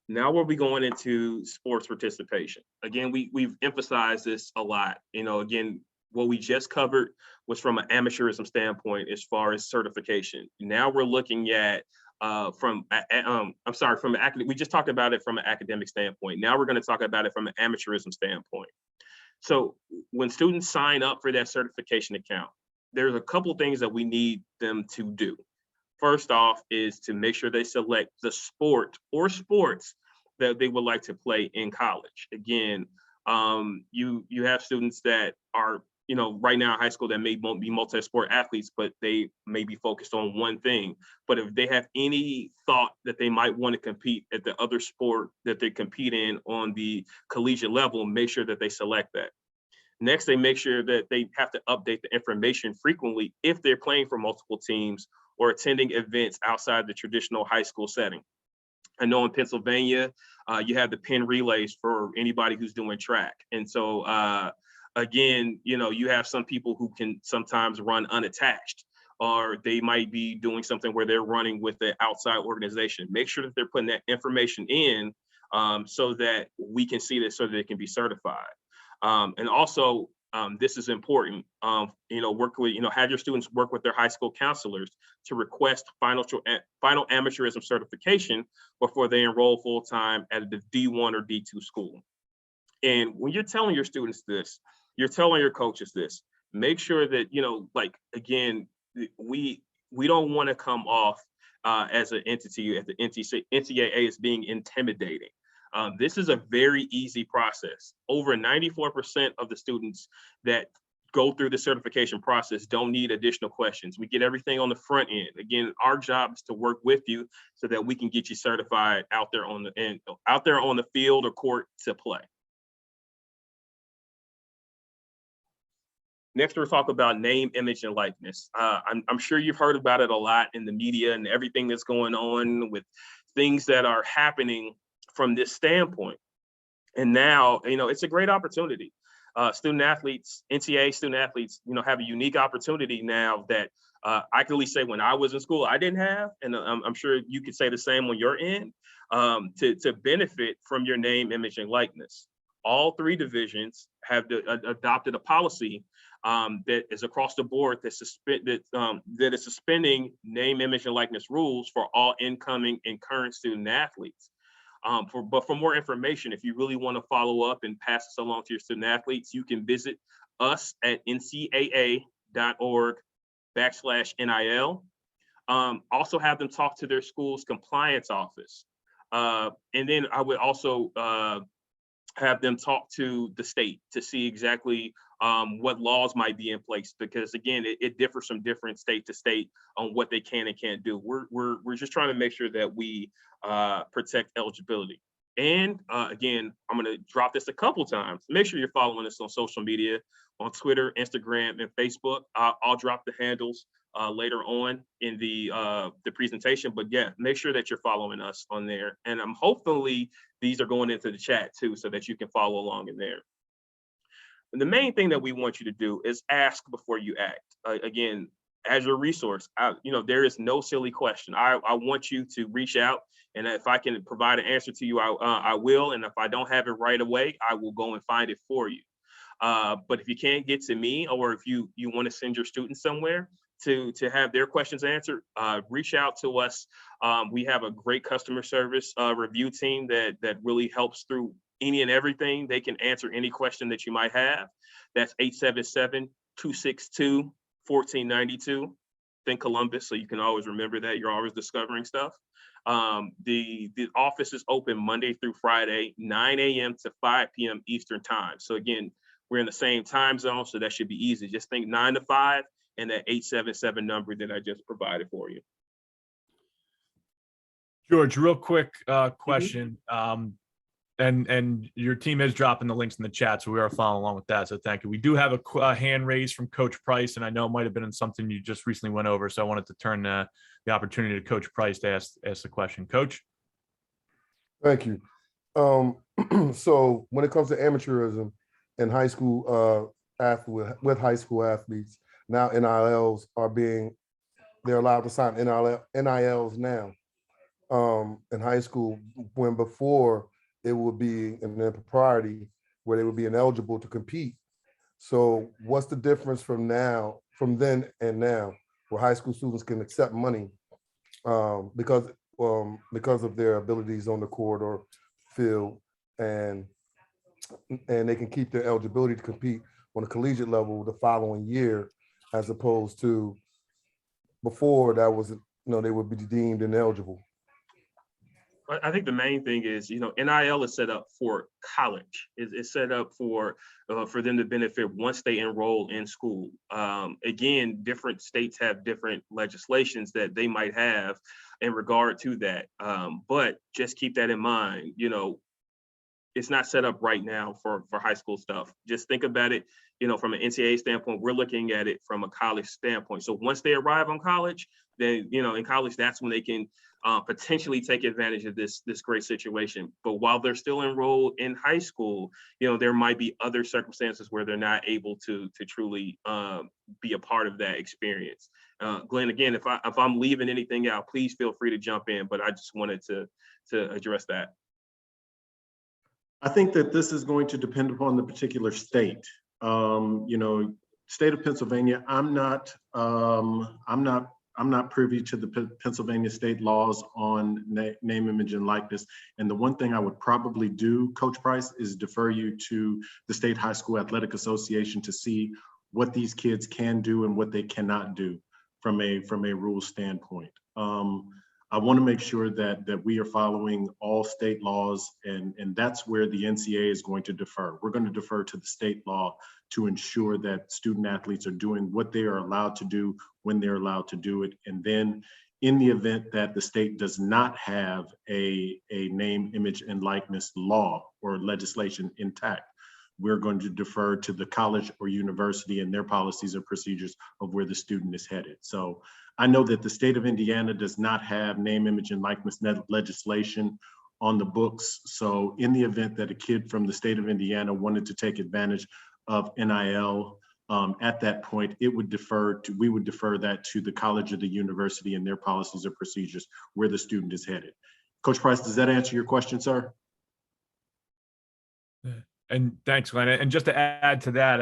Speaker 2: Now we'll be going into sports participation. Again, we've emphasized this a lot. Again, what we just covered was from an amateurism standpoint as far as certification. Now we're looking at we just talked about it from an academic standpoint. Now we're going to talk about it from an amateurism standpoint. So when students sign up for that certification account, there's a couple things that we need them to do. First off is to make sure they select the sport or sports that they would like to play in college. Again, you have students that are right now in high school that may be multi-sport athletes, but they may be focused on one thing. But if they have any thought that they might want to compete at the other sport that they compete in on the collegiate level, make sure that they select that. Next, they make sure that they have to update the information frequently if they're playing for multiple teams or attending events outside the traditional high school setting. I know in Pennsylvania, you have the pin relays for anybody who's doing track. And so, again, you have some people who can sometimes run unattached, or they might be doing something where they're running with the outside organization. Make sure that they're putting that information in so that we can see this so that it can be certified. And also, this is important, work with, have your students work with their high school counselors to request final amateurism certification before they enroll full-time at the D1 or D2 school. And when you're telling your students this, you're telling your coaches this, make sure that, again, we don't want to come off as an entity, at the NCAA is being intimidating. This is a very easy process. Over 94% of the students that go through the certification process don't need additional questions. We get everything on the front end. Again, our job is to work with you so that we can get you certified out there on the field or court to play. Next, we'll talk about name, image, and likeness. I'm sure you've heard about it a lot in the media and everything that's going on with things that are happening from this standpoint. And now, it's a great opportunity. Student athletes, NCAA student athletes, have a unique opportunity now that I can at least say when I was in school, I didn't have, and I'm sure you could say the same on your end, to benefit from your name, image, and likeness. All three divisions have adopted a policy that is across the board that is suspending name, image, and likeness rules for all incoming and current student athletes. But for more information, if you really want to follow up and pass this along to your student athletes, you can visit us at ncaa.org/NIL. Also have them talk to their school's compliance office. And then I would also have them talk to the state to see exactly what laws might be in place, because again, it differs from different state to state on what they can and can't do. We're just trying to make sure that we protect eligibility. And again, I'm going to drop this a couple times. Make sure you're following us on social media, on Twitter, Instagram, and Facebook. I'll drop the handles later on in the presentation, but yeah, make sure that you're following us on there. And hopefully these are going into the chat too, so that you can follow along in there. And the main thing that we want you to do is ask before you act. Again, as your resource, there is no silly question. I want you to reach out, and if I can provide an answer to you, I will. And if I don't have it right away, I will go and find it for you. But if you can't get to me, or if you want to send your students somewhere to have their questions answered, reach out to us. We have a great customer service review team that really helps through any and everything. They can answer any question that you might have. That's 877-262-1492. Think Columbus, so you can always remember that. You're always discovering stuff. The office is open Monday through Friday, 9 a.m. to 5 p.m. Eastern time. So again, we're in the same time zone, so that should be easy. Just think 9 to 5 and that 877 number that I just provided for you.
Speaker 1: George, real quick question. And your team is dropping the links in the chat, so we are following along with that. So thank you. We do have a hand raised from Coach Price, and I know it might have been in something you just recently went over. So I wanted to turn the opportunity to Coach Price to ask the question. Coach.
Speaker 5: Thank you. So when it comes to amateurism and high school with high school athletes, now NILs they're allowed to sign NILs now in high school, when before it would be an impropriety where they would be ineligible to compete. So what's the difference from then and now, where high school students can accept money because of their abilities on the court or field, and they can keep their eligibility to compete on a collegiate level the following year, as opposed to before that was, they would be deemed ineligible?
Speaker 2: I think the main thing is, NIL is set up for college. It's set up for them to benefit once they enroll in school. Again, different states have different legislations that they might have in regard to that. But just keep that in mind. it's not set up right now for high school stuff. Just think about it, from an NCAA standpoint. We're looking at it from a college standpoint. So once they arrive on college, then in college, that's when they can potentially take advantage of this great situation. But while they're still enrolled in high school, there might be other circumstances where they're not able to truly be a part of that experience. Glenn, again, if I'm leaving anything out, please feel free to jump in. But I just wanted to address that.
Speaker 3: I think that this is going to depend upon the particular state. State of Pennsylvania, I'm not privy to the Pennsylvania state laws on name, image, and likeness. And the one thing I would probably do, Coach Price, is defer you to the State High School Athletic Association to see what these kids can do and what they cannot do from a rules standpoint. I want to make sure that we are following all state laws, and that's where the NCAA is going to defer. We're going to defer to the state law to ensure that student athletes are doing what they are allowed to do when they're allowed to do it. And then in the event that the state does not have a name, image, and likeness law or legislation intact, we're going to defer to the college or university and their policies or procedures of where the student is headed. So I know that the state of Indiana does not have name, image, and likeness legislation on the books. So in the event that a kid from the state of Indiana wanted to take advantage of NIL, at that point, we would defer that to the college or the university and their policies or procedures where the student is headed. Coach Price, does that answer your question, sir?
Speaker 1: And thanks, Glenn. And just to add to that,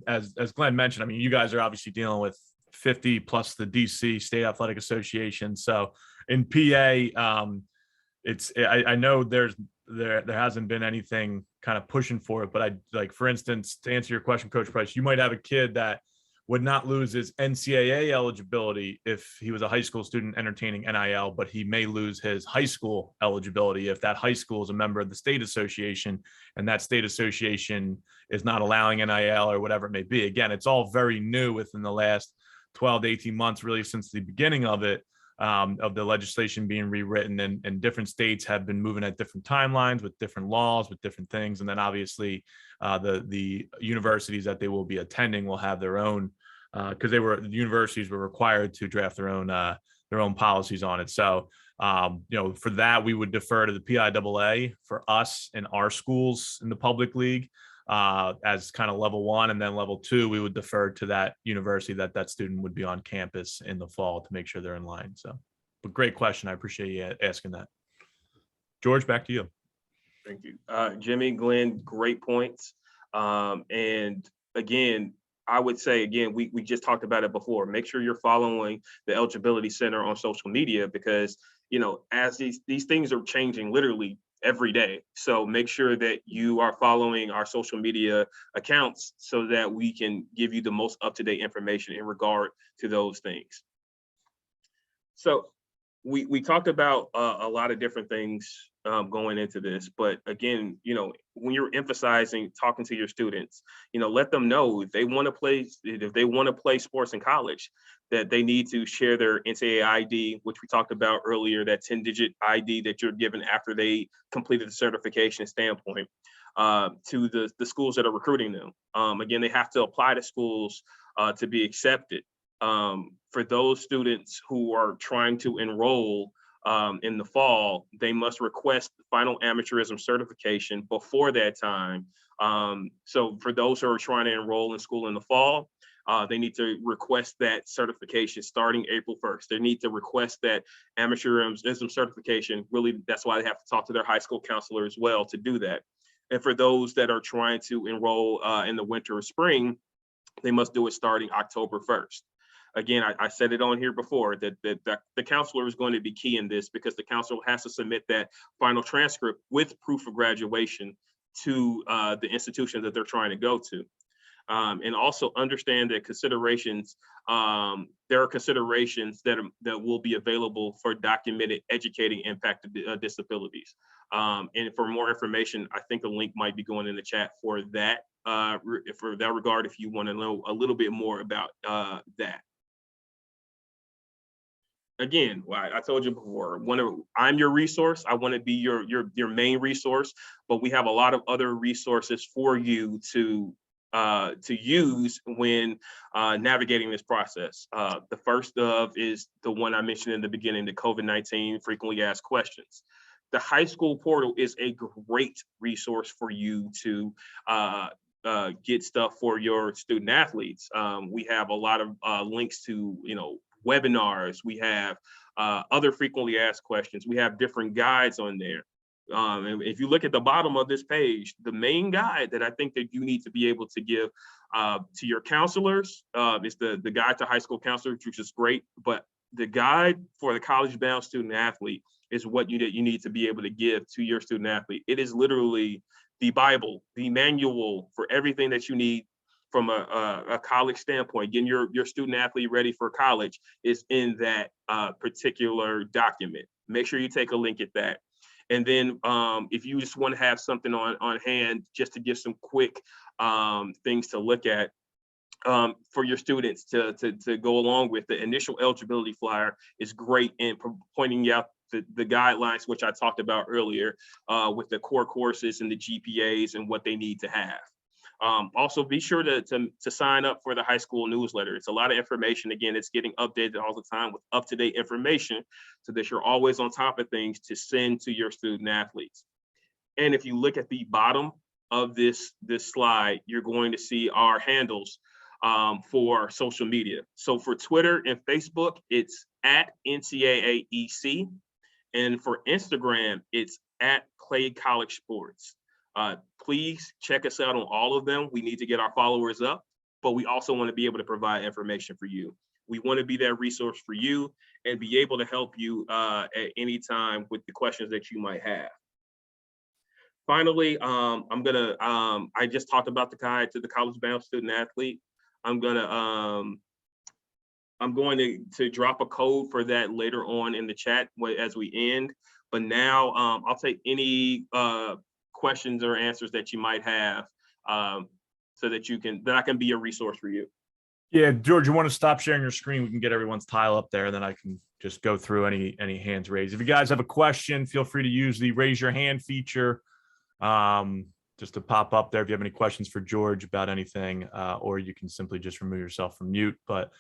Speaker 1: as Glenn mentioned, I mean, you guys are obviously dealing with 50 plus the DC State Athletic Association. So in PA, I know there hasn't been anything kind of pushing for it, but for instance, to answer your question, Coach Price, you might have a kid that would not lose his NCAA eligibility if he was a high school student entertaining NIL, but he may lose his high school eligibility if that high school is a member of the state association and that state association is not allowing NIL or whatever it may be. Again, it's all very new within the last 12 to 18 months, really since the beginning of it, of the legislation being rewritten, and different states have been moving at different timelines with different laws, with different things. And then obviously the universities that they will be attending will have their own, because the universities were required to draft their own policies on it. So, for that, we would defer to the PIAA for us and our schools in the public league as kind of level one, and then level two, we would defer to that university that student would be on campus in the fall to make sure they're in line. So, but great question. I appreciate you asking that. George, back to you.
Speaker 2: Thank you. Jimmy, Glenn, great points. And again, I would say, again, we just talked about it before. Make sure you're following the Eligibility Center on social media, because, as these things are changing literally every day. So make sure that you are following our social media accounts so that we can give you the most up-to-date information in regard to those things. So we talked about a lot of different things going into this, but again, when you're emphasizing talking to your students, let them know if they want to play sports in college, that they need to share their NCAA ID, which we talked about earlier, that 10-digit ID that you're given after they completed the certification standpoint, to the schools that are recruiting them. Again, they have to apply to schools to be accepted. For those students who are trying to enroll in the fall, they must request the final amateurism certification before that time. So for those who are trying to enroll in school in the fall, they need to request that certification starting April 1st. They need to request that amateurism certification. Really, that's why they have to talk to their high school counselor as well to do that. And for those that are trying to enroll in the winter or spring, they must do it starting October 1st. Again, I said it on here before that the counselor is going to be key in this, because the counselor has to submit that final transcript with proof of graduation to the institution that they're trying to go to. And also understand that there are considerations that will be available for documented educating impact disabilities. And for more information, I think a link might be going in the chat for that regard, if you want to know a little bit more about that. again, I told you before, I'm your resource. I want to be your main resource, but we have a lot of other resources for you to use when navigating this process. The first of is the one I mentioned in the beginning, the COVID-19 frequently asked questions. The high school portal is a great resource for you to get stuff for your student athletes. We have a lot of links to, webinars. We have other frequently asked questions. We have different guides on there. And if you look at the bottom of this page, the main guide that I think that you need to be able to give to your counselors is the guide to high school counselors, which is great. But the guide for the college-bound student athlete is what you need to be able to give to your student athlete. It is literally the Bible, the manual for everything that you need from a college standpoint. Getting your student athlete ready for college is in that particular document. Make sure you take a link at that. And then if you just want to have something on hand, just to give some quick things to look at for your students to go along with, the initial eligibility flyer is great in pointing out the guidelines, which I talked about earlier, with the core courses and the GPAs and what they need to have. Also, be sure to sign up for the high school newsletter. It's a lot of information. Again, it's getting updated all the time with up-to-date information so that you're always on top of things to send to your student athletes. And if you look at the bottom of this slide, you're going to see our handles for social media. So for Twitter and Facebook, it's at NCAA EC. And for Instagram, it's at Clay College Sports. Please check us out on all of them. We need to get our followers up, but we also want to be able to provide information for you. We want to be that resource for you and be able to help you at any time with the questions that you might have. Finally, I just talked about the guide to the college-bound student athlete. I'm going to drop a code for that later on in the chat as we end. But now I'll take any questions or answers that you might have so that I can be a resource for you.
Speaker 1: Yeah, George, you want to stop sharing your screen? We can get everyone's tile up there, and then I can just go through any hands raised. If you guys have a question, feel free to use the raise your hand feature just to pop up there if you have any questions for George about anything, or you can simply just remove yourself from mute. But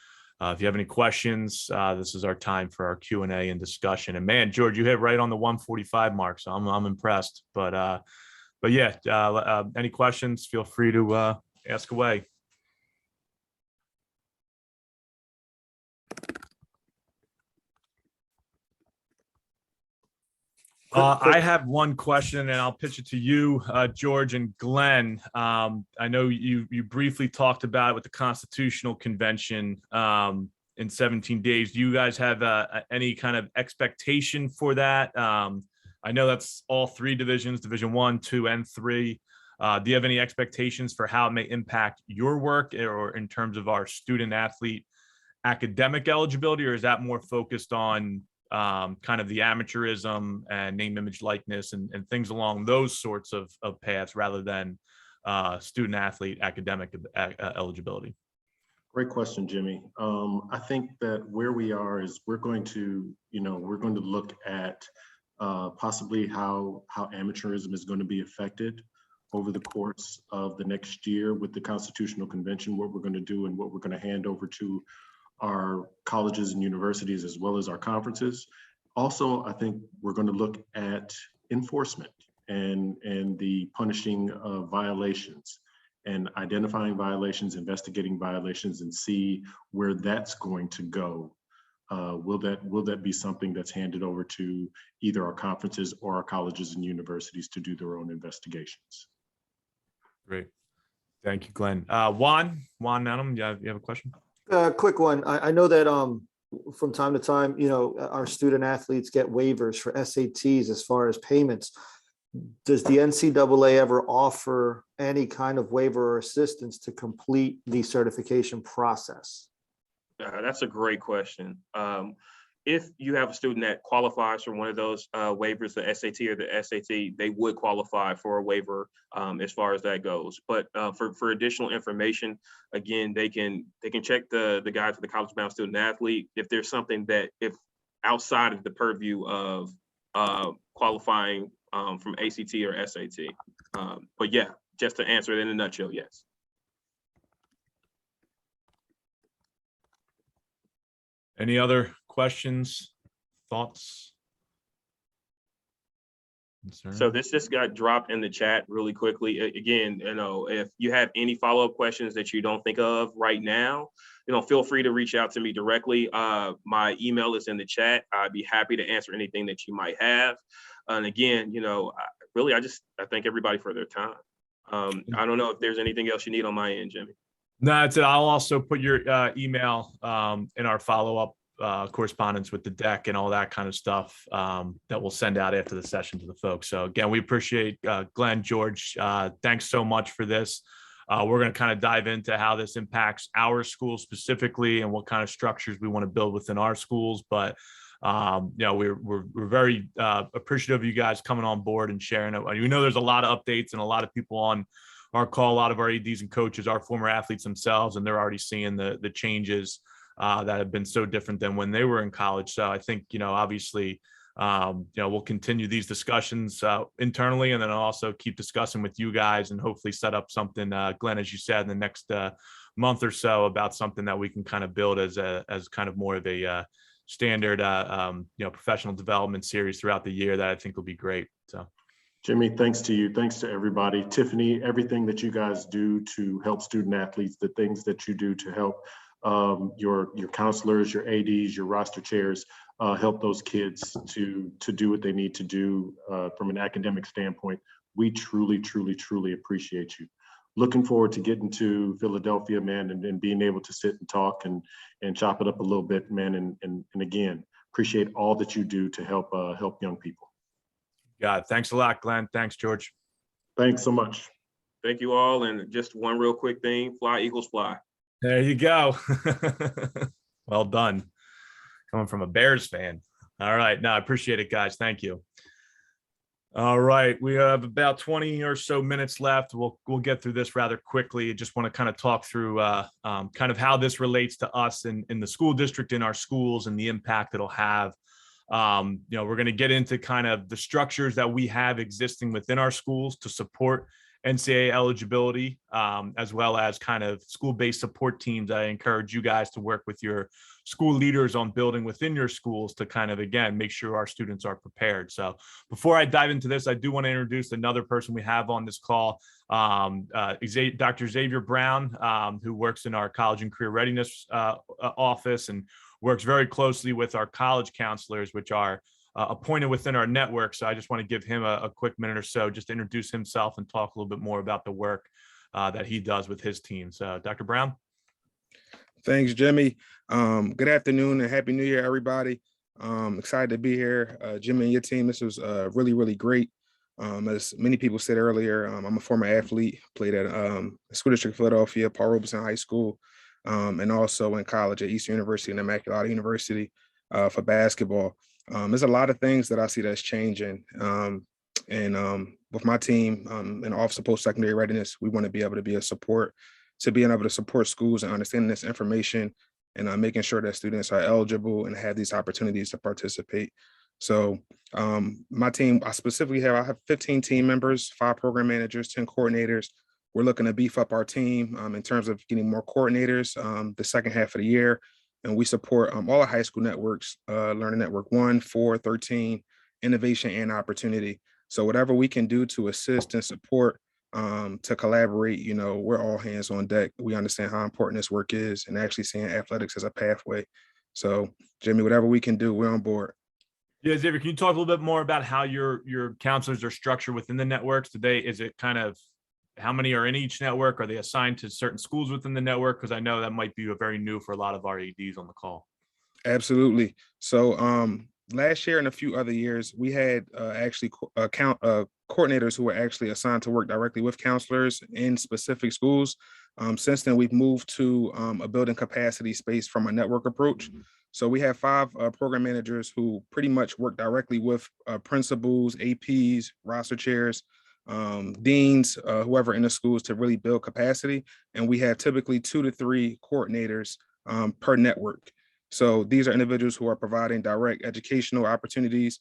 Speaker 1: if you have any questions, this is our time for our Q&A and discussion. And man, George, you hit right on the 145 mark, so I'm impressed. But yeah, any questions, feel free to ask away. I have one question, and I'll pitch it to you, George and Glenn. I know you briefly talked about it with the Constitutional Convention in 17 days. Do you guys have any kind of expectation for that? I know that's all three divisions, Division 1, 2, and 3. Do you have any expectations for how it may impact your work or in terms of our student athlete academic eligibility, or is that more focused on kind of the amateurism and name, image, likeness and things along those sorts of paths rather than student athlete academic eligibility?
Speaker 3: Great question, Jimmy. I think that where we are is we're going to look at possibly how amateurism is going to be affected over the course of the next year with the Constitutional Convention, what we're going to do and what we're going to hand over to our colleges and universities as well as our conferences. Also, I think we're going to look at enforcement and the punishing of violations and identifying violations, investigating violations, and see where that's going to go. Will that be something that's handed over to either our conferences or our colleges and universities to do their own investigations?
Speaker 1: Great. Thank you, Glenn. Juan Manum, you have a question?
Speaker 6: Quick one. I know that from time to time, our student athletes get waivers for SATs as far as payments. Does the NCAA ever offer any kind of waiver or assistance to complete the certification process?
Speaker 2: That's a great question. If you have a student that qualifies for one of those waivers, the SAT or the SAT, they would qualify for a waiver as far as that goes. But for additional information, again, they can check the guide for the college-bound student athlete. If there's something that if outside of the purview of qualifying from ACT or SAT. But yeah, just to answer it in a nutshell, yes.
Speaker 1: Any other questions, thoughts?
Speaker 2: So this just got dropped in the chat really quickly. Again, if you have any follow-up questions that you don't think of right now, feel free to reach out to me directly. My email is in the chat. I'd be happy to answer anything that you might have. And again, I thank everybody for their time. I don't know if there's anything else you need on my end, Jimmy.
Speaker 1: No, that's it. I'll also put your email in our follow-up correspondence with the deck and all that kind of stuff that we'll send out after the session to the folks. So again, we appreciate Glenn, George. Thanks so much for this. We're going to kind of dive into how this impacts our school specifically and what kind of structures we want to build within our schools. But we're very appreciative of you guys coming on board and sharing it. We know there's a lot of updates and a lot of people on our call, a lot of our ADs and coaches, our former athletes themselves, and they're already seeing the changes that have been so different than when they were in college. So I think, obviously, we'll continue these discussions internally, and then I'll also keep discussing with you guys and hopefully set up something, Glenn, as you said, in the next month or so about something that we can kind of build as kind of more of a standard, professional development series throughout the year that I think will be great. So.
Speaker 3: Jimmy, thanks to you. Thanks to everybody. Tiffany, everything that you guys do to help student athletes, the things that you do to help your counselors, your ADs, your roster chairs, help those kids to do what they need to do from an academic standpoint. We truly, truly, truly appreciate you. Looking forward to getting to Philadelphia, man, and being able to sit and talk and chop it up a little bit, man. And again, appreciate all that you do to help young people.
Speaker 1: God, thanks a lot, Glenn. Thanks, George.
Speaker 3: Thanks so much.
Speaker 2: Thank you all. And just one real quick thing, fly Eagles fly.
Speaker 1: There you go. Well done. Coming from a Bears fan. All right. No, I appreciate it, guys. Thank you. All right. We have about 20 or so minutes left. We'll get through this rather quickly. I just want to kind of talk through kind of how this relates to us in the school district, in our schools, and the impact it'll have. We're going to get into kind of the structures that we have existing within our schools to support NCAA eligibility, as well as kind of school-based support teams. I encourage you guys to work with your school leaders on building within your schools to kind of, again, make sure our students are prepared. So before I dive into this, I do want to introduce another person we have on this call, Dr. Xavier Brown, who works in our college and career readiness office and works very closely with our college counselors, which are appointed within our network. So I just want to give him a quick minute or so just to introduce himself and talk a little bit more about the work that he does with his team. So Dr. Brown.
Speaker 7: Thanks, Jimmy. Good afternoon and Happy New Year, everybody. Excited to be here. Jimmy and your team, this was really, really great. As many people said earlier, I'm a former athlete, played at School District Philadelphia, Paul Robeson High School, and also in college at Eastern University and Immaculata University for basketball. There's a lot of things that I see that's changing. And with my team in Office of Post-Secondary Readiness, we want to be able to be a support to being able to support schools and understanding this information and making sure that students are eligible and have these opportunities to participate. So my team, I have 15 team members, 5 program managers, 10 coordinators. We're looking to beef up our team in terms of getting more coordinators the second half of the year. And we support all our high school networks, Learning Network 1, 4, 13, Innovation and Opportunity. So whatever we can do to assist and support, to collaborate, we're all hands on deck. We understand how important this work is and actually seeing athletics as a pathway. So Jimmy, whatever we can do, we're on board.
Speaker 1: Yeah, Xavier, can you talk a little bit more about how your counselors are structured within the networks today? Is it kind of how many are in each network? Are they assigned to certain schools within the network? Because I know that might be very new for a lot of our ADs on the call.
Speaker 7: Absolutely. So last year and a few other years, we had actually coordinators who were actually assigned to work directly with counselors in specific schools. Since then, we've moved to a building capacity space from a network approach. So we have 5 program managers who pretty much work directly with principals, APs, roster chairs, deans, whoever in the schools to really build capacity. And we have typically 2 to 3 coordinators per network. So these are individuals who are providing direct educational opportunities,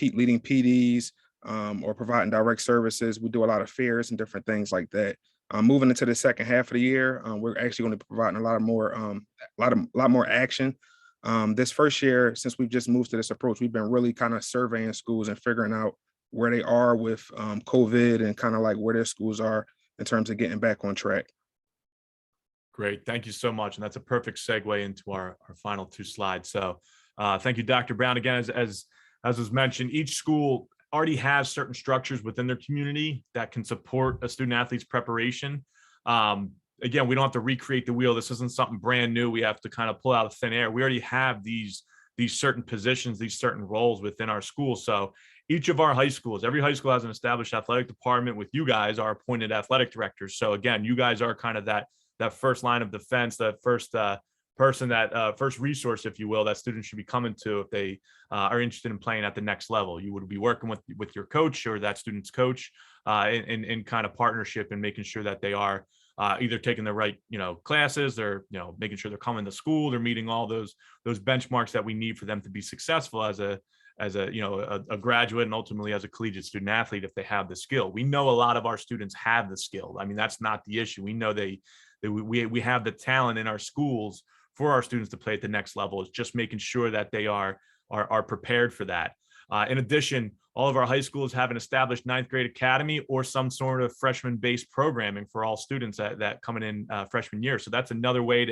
Speaker 7: leading PDs, or providing direct services. We do a lot of fairs and different things like that. Moving into the second half of the year, we're actually going to be providing a lot more action. This first year, since we've just moved to this approach, we've been really kind of surveying schools and figuring out where they are with COVID and kind of like where their schools are in terms of getting back on track.
Speaker 1: Great. Thank you so much. And that's a perfect segue into our final two slides. So thank you, Dr. Brown. Again, as was mentioned, each school already has certain structures within their community that can support a student athlete's preparation. Again, we don't have to recreate the wheel. This isn't something brand new. We have to kind of pull out of thin air. We already have these certain positions, these certain roles within our school. So each of our high schools, every high school has an established athletic department with you guys, our appointed athletic directors. So again, you guys are kind of that first line of defense, that first person, that first resource, if you will, that students should be coming to if they are interested in playing at the next level. You would be working with your coach or that student's coach in kind of partnership and making sure that they are either taking the right, classes, or, making sure they're coming to school, they're meeting all those benchmarks that we need for them to be successful as a graduate and ultimately as a collegiate student athlete if they have the skill. We know a lot of our students have the skill. I mean, that's not the issue. We know we have the talent in our schools for our students to play at the next level. It's just making sure that they are prepared for that. In addition, all of our high schools have an established ninth grade academy or some sort of freshman-based programming for all students that coming in freshman year. So that's another way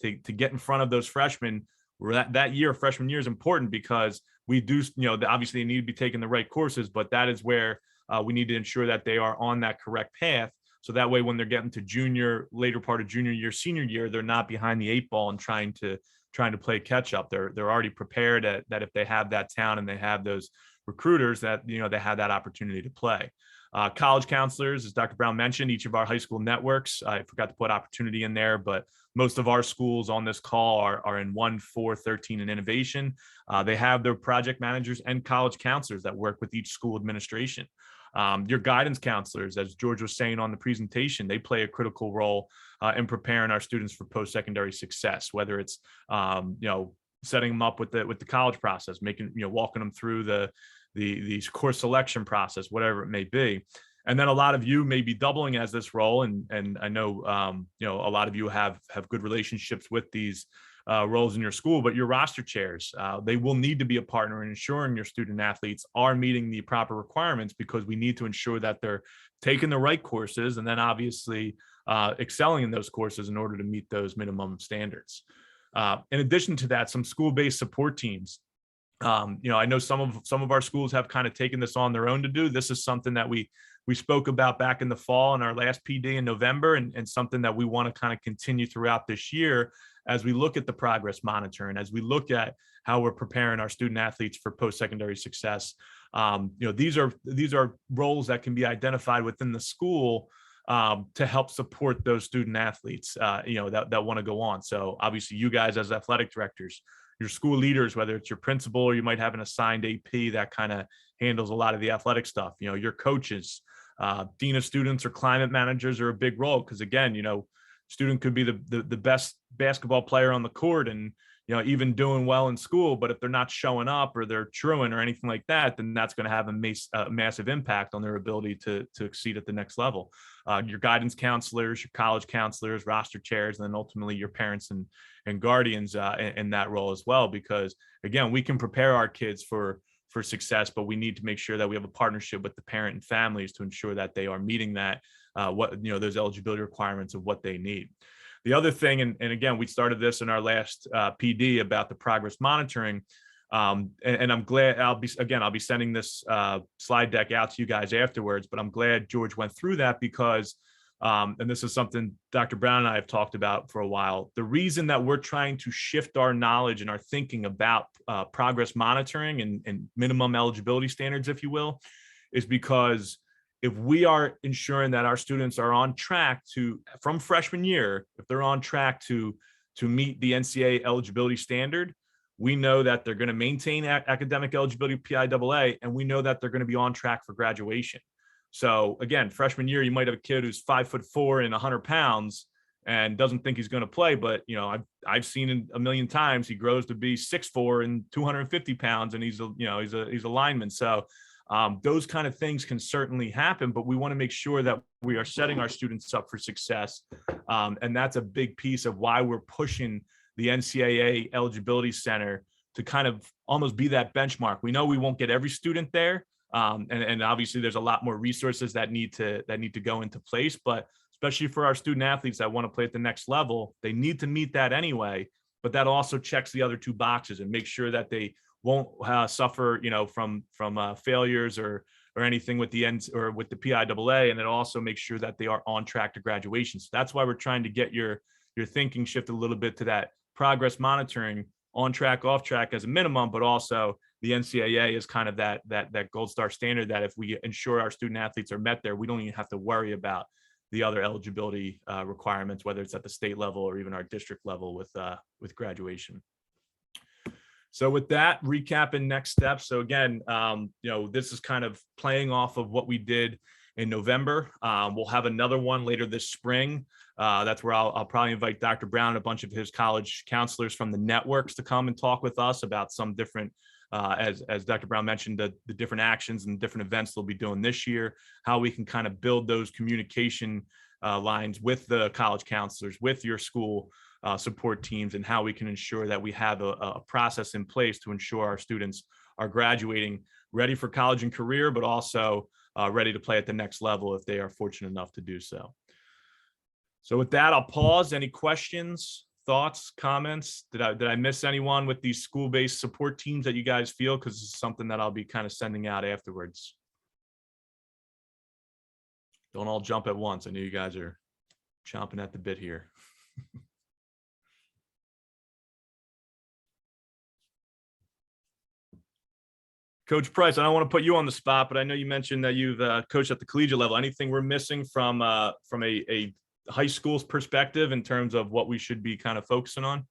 Speaker 1: to get in front of those freshmen. Where that year, freshman year, is important because we do, obviously they need to be taking the right courses, but that is where we need to ensure that they are on that correct path. So that way, when they're getting to later part of junior year, senior year, they're not behind the eight ball and trying to play catch up. They're already prepared that if they have that talent and they have those recruiters, that they have that opportunity to play. College counselors, as Dr. Brown mentioned, each of our high school networks. I forgot to put opportunity in there, but most of our schools on this call are in 1, 4, 13 and innovation. They have their project managers and college counselors that work with each school administration. Your guidance counselors, as George was saying on the presentation, they play a critical role in preparing our students for post-secondary success, whether it's setting them up with the college process, walking them through the course selection process, whatever it may be. And then a lot of you may be doubling as this role, and I know a lot of you have good relationships with these roles in your school, but your roster chairs, they will need to be a partner in ensuring your student athletes are meeting the proper requirements, because we need to ensure that they're taking the right courses and then obviously excelling in those courses in order to meet those minimum standards. In addition to that, some school-based support teams. I know some of our schools have kind of taken this on their own to do. This is something that we spoke about back in the fall in our last PD in November, and something that we want to kind of continue throughout this year as we look at the progress monitoring, as we look at how we're preparing our student athletes for post-secondary success. These are roles that can be identified within the school to help support those student athletes, that want to go on. So obviously you guys as athletic directors, your school leaders, whether it's your principal or you might have an assigned AP that kind of handles a lot of the athletic stuff, your coaches, dean of students or climate managers are a big role, because again, student could be the best basketball player on the court and even doing well in school, but if they're not showing up or they're truant or anything like that, then that's going to have a massive impact on their ability to exceed at the next level. Your guidance counselors, your college counselors, roster chairs, and then ultimately your parents and guardians in that role as well, because again, we can prepare our kids for success, but we need to make sure that we have a partnership with the parent and families to ensure that they are meeting that those eligibility requirements of what they need. The other thing, and again, we started this in our last PD about the progress monitoring, and I'm glad I'll be sending this slide deck out to you guys afterwards, but I'm glad George went through that because, and this is something Dr. Brown and I have talked about for a while, the reason that we're trying to shift our knowledge and our thinking about progress monitoring and minimum eligibility standards, if you will, is because if we are ensuring that our students are on track from freshman year, if they're on track to meet the NCAA eligibility standard, we know that they're going to maintain academic eligibility PIAA, and we know that they're going to be on track for graduation. So again, freshman year, you might have a kid who's 5'4" and 100 pounds, and doesn't think he's going to play. But, you know, I've seen it a million times. He grows to be 6'4" and 250 pounds, and he's a lineman. So those kind of things can certainly happen, but we want to make sure that we are setting our students up for success. And that's a big piece of why we're pushing the NCAA Eligibility Center to kind of almost be that benchmark. We know we won't get every student there. And obviously there's a lot more resources that need to go into place, but especially for our student athletes that want to play at the next level, they need to meet that anyway. But that also checks the other two boxes and make sure that they won't suffer, you know, from failures or anything with the ends or with the PIAA, and it also makes sure that they are on track to graduation. So that's why we're trying to get your thinking shift a little bit to that progress monitoring, on track, off track as a minimum, but also the NCAA is kind of that gold star standard that if we ensure our student athletes are met there, we don't even have to worry about the other eligibility requirements, whether it's at the state level or even our district level with graduation. So with that, recapping next steps. So again, you know, this is kind of playing off of what we did in November. We'll have another one later this spring. That's where I'll probably invite Dr. Brown and a bunch of his college counselors from the networks to come and talk with us about some different, as Dr. Brown mentioned, the different actions and different events they'll be doing this year, how we can kind of build those communication lines with the college counselors, with your school support teams, and how we can ensure that we have a process in place to ensure our students are graduating ready for college and career, but also ready to play at the next level if they are fortunate enough to do so. So with that, I'll pause. Any questions, thoughts, comments? Did I miss anyone with these school-based support teams that you guys feel? Because it's something that I'll be kind of sending out afterwards. Don't all jump at once. I know you guys are chomping at the bit here. Coach Price, I don't want to put you on the spot, but I know you mentioned that you've coached at the collegiate level. Anything we're missing from a high school's perspective in terms of what we should be kind of focusing on?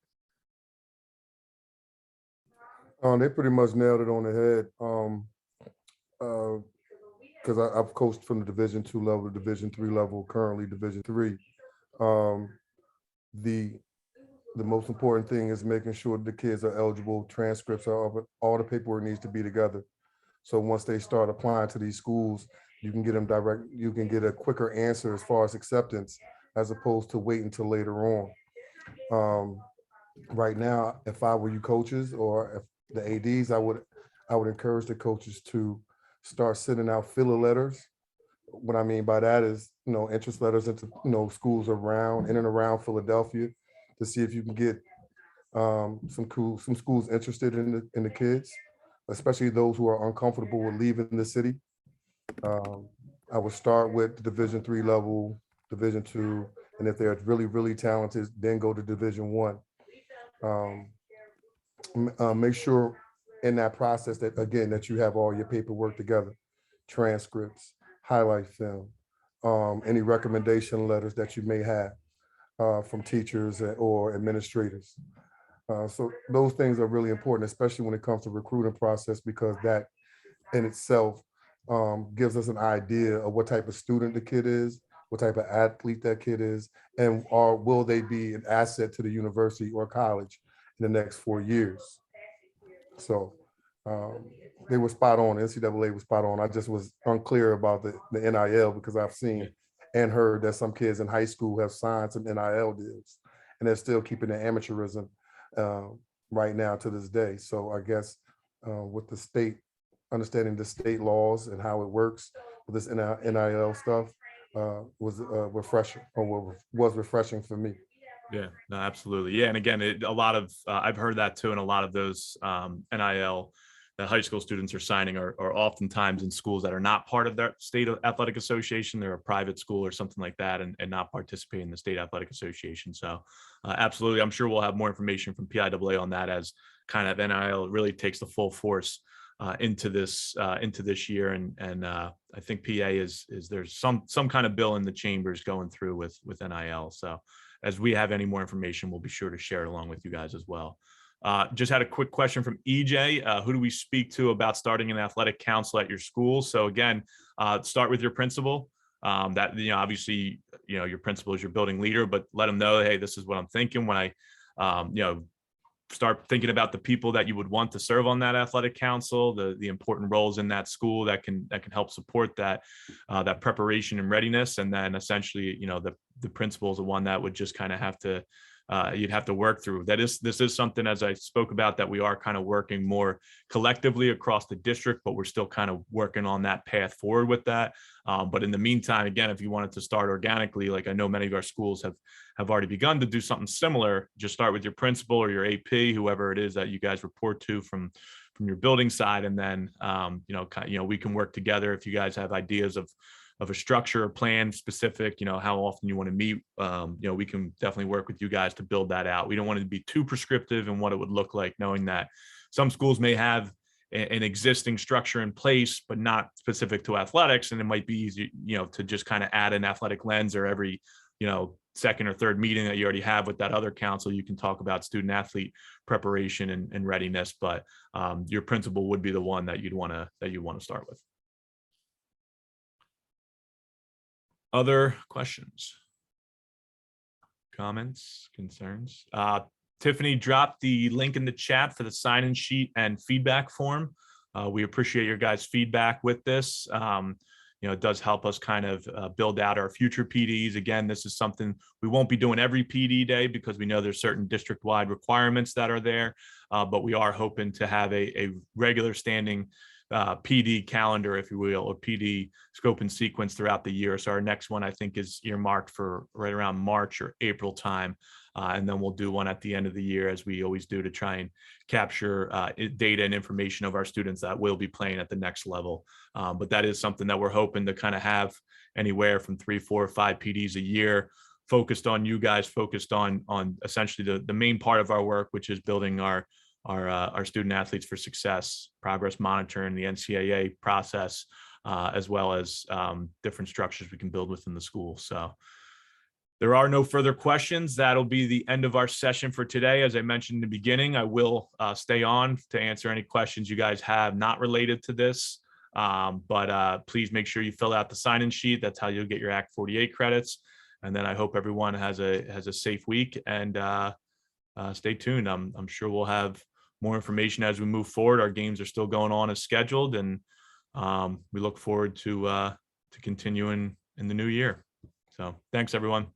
Speaker 5: They pretty much nailed it on the head. Because I've coached from the Division II level to Division III level, currently Division III. The most important thing is making sure the kids are eligible. Transcripts are all the paperwork needs to be together. So once they start applying to these schools, you can get them direct. You can get a quicker answer as far as acceptance, as opposed to waiting until later on. Right now, if I were you coaches or if the ADs, I would encourage the coaches to start sending out filler letters. What I mean by that is, you know, interest letters into, you know, schools around in and around Philadelphia, to see if you can get some schools interested in the kids, especially those who are uncomfortable with leaving the city. I would start with the Division III level, Division II, and if they're really, really talented, then go to Division I. Make sure in that process that, again, that you have all your paperwork together, transcripts, highlight film, any recommendation letters that you may have from teachers or administrators. So those things are really important, especially when it comes to recruiting process, because that in itself gives us an idea of what type of student the kid is, what type of athlete that kid is, and will they be an asset to the university or college in the next 4 years. So they were spot on. NCAA was spot on. I just was unclear about the NIL, because I've seen and heard that some kids in high school have signed some NIL deals, and they're still keeping the amateurism right now to this day. So I guess with the state, understanding the state laws and how it works with this NIL stuff was refreshing, or was refreshing for me.
Speaker 1: Yeah, no, absolutely. Yeah. And again, a lot of, I've heard that too. And a lot of those NIL that high school students are signing are oftentimes in schools that are not part of their state athletic association. They're a private school or something like that, and not participating in the state athletic association. So absolutely. I'm sure we'll have more information from PIAA on that as kind of NIL really takes the full force into this year. And I think PA is there's some kind of bill in the chambers going through with NIL. So as we have any more information, we'll be sure to share it along with you guys as well. Just had a quick question from EJ. Who do we speak to about starting an athletic council at your school? So again, start with your principal. that, obviously, your principal is your building leader, but let them know, hey, this is what I'm thinking when I, start thinking about the people that you would want to serve on that athletic council, the important roles in that school that can help support that preparation and readiness. And then essentially, the principal is the one that would just kind of have to you'd have to work through. This is something, as I spoke about, that we are kind of working more collectively across the district, but we're still kind of working on that path forward with that. But in the meantime, again, if you wanted to start organically, like I know many of our schools have already begun to do something similar, just start with your principal or your AP, whoever it is that you guys report to from your building side. And then, we can work together if you guys have ideas of a structure or plan specific, how often you want to meet, we can definitely work with you guys to build that out. We don't want it to be too prescriptive in what it would look like, knowing that some schools may have an existing structure in place, but not specific to athletics. And it might be easy, to just kind of add an athletic lens, or every, second or third meeting that you already have with that other council, you can talk about student athlete preparation and readiness. But your principal would be the one that you'd want to start with. Other questions, comments, concerns? Tiffany dropped the link in the chat for the sign-in sheet and feedback form. We appreciate your guys' feedback with this. It does help us kind of build out our future PDs. Again, this is something we won't be doing every PD day because we know there's certain district-wide requirements that are there, but we are hoping to have a regular standing PD calendar, if you will, or PD scope and sequence throughout the year. So our next one, I think, is earmarked for right around March or April time. And then we'll do one at the end of the year, as we always do, to try and capture data and information of our students that will be playing at the next level. But that is something that we're hoping to kind of have anywhere from 3, 4, or 5 PDs a year, focused on you guys, focused on essentially the main part of our work, which is building our student athletes for success, progress monitoring, the NCAA process, as well as different structures we can build within the school. So there are no further questions. That'll be the end of our session for today. As I mentioned in the beginning, I will stay on to answer any questions you guys have not related to this. But please make sure you fill out the sign-in sheet. That's how you'll get your Act 48 credits. And then I hope everyone has a safe week, and stay tuned. I'm sure we'll have more information as we move forward. Our games are still going on as scheduled, and we look forward to continuing in the new year. So thanks, everyone.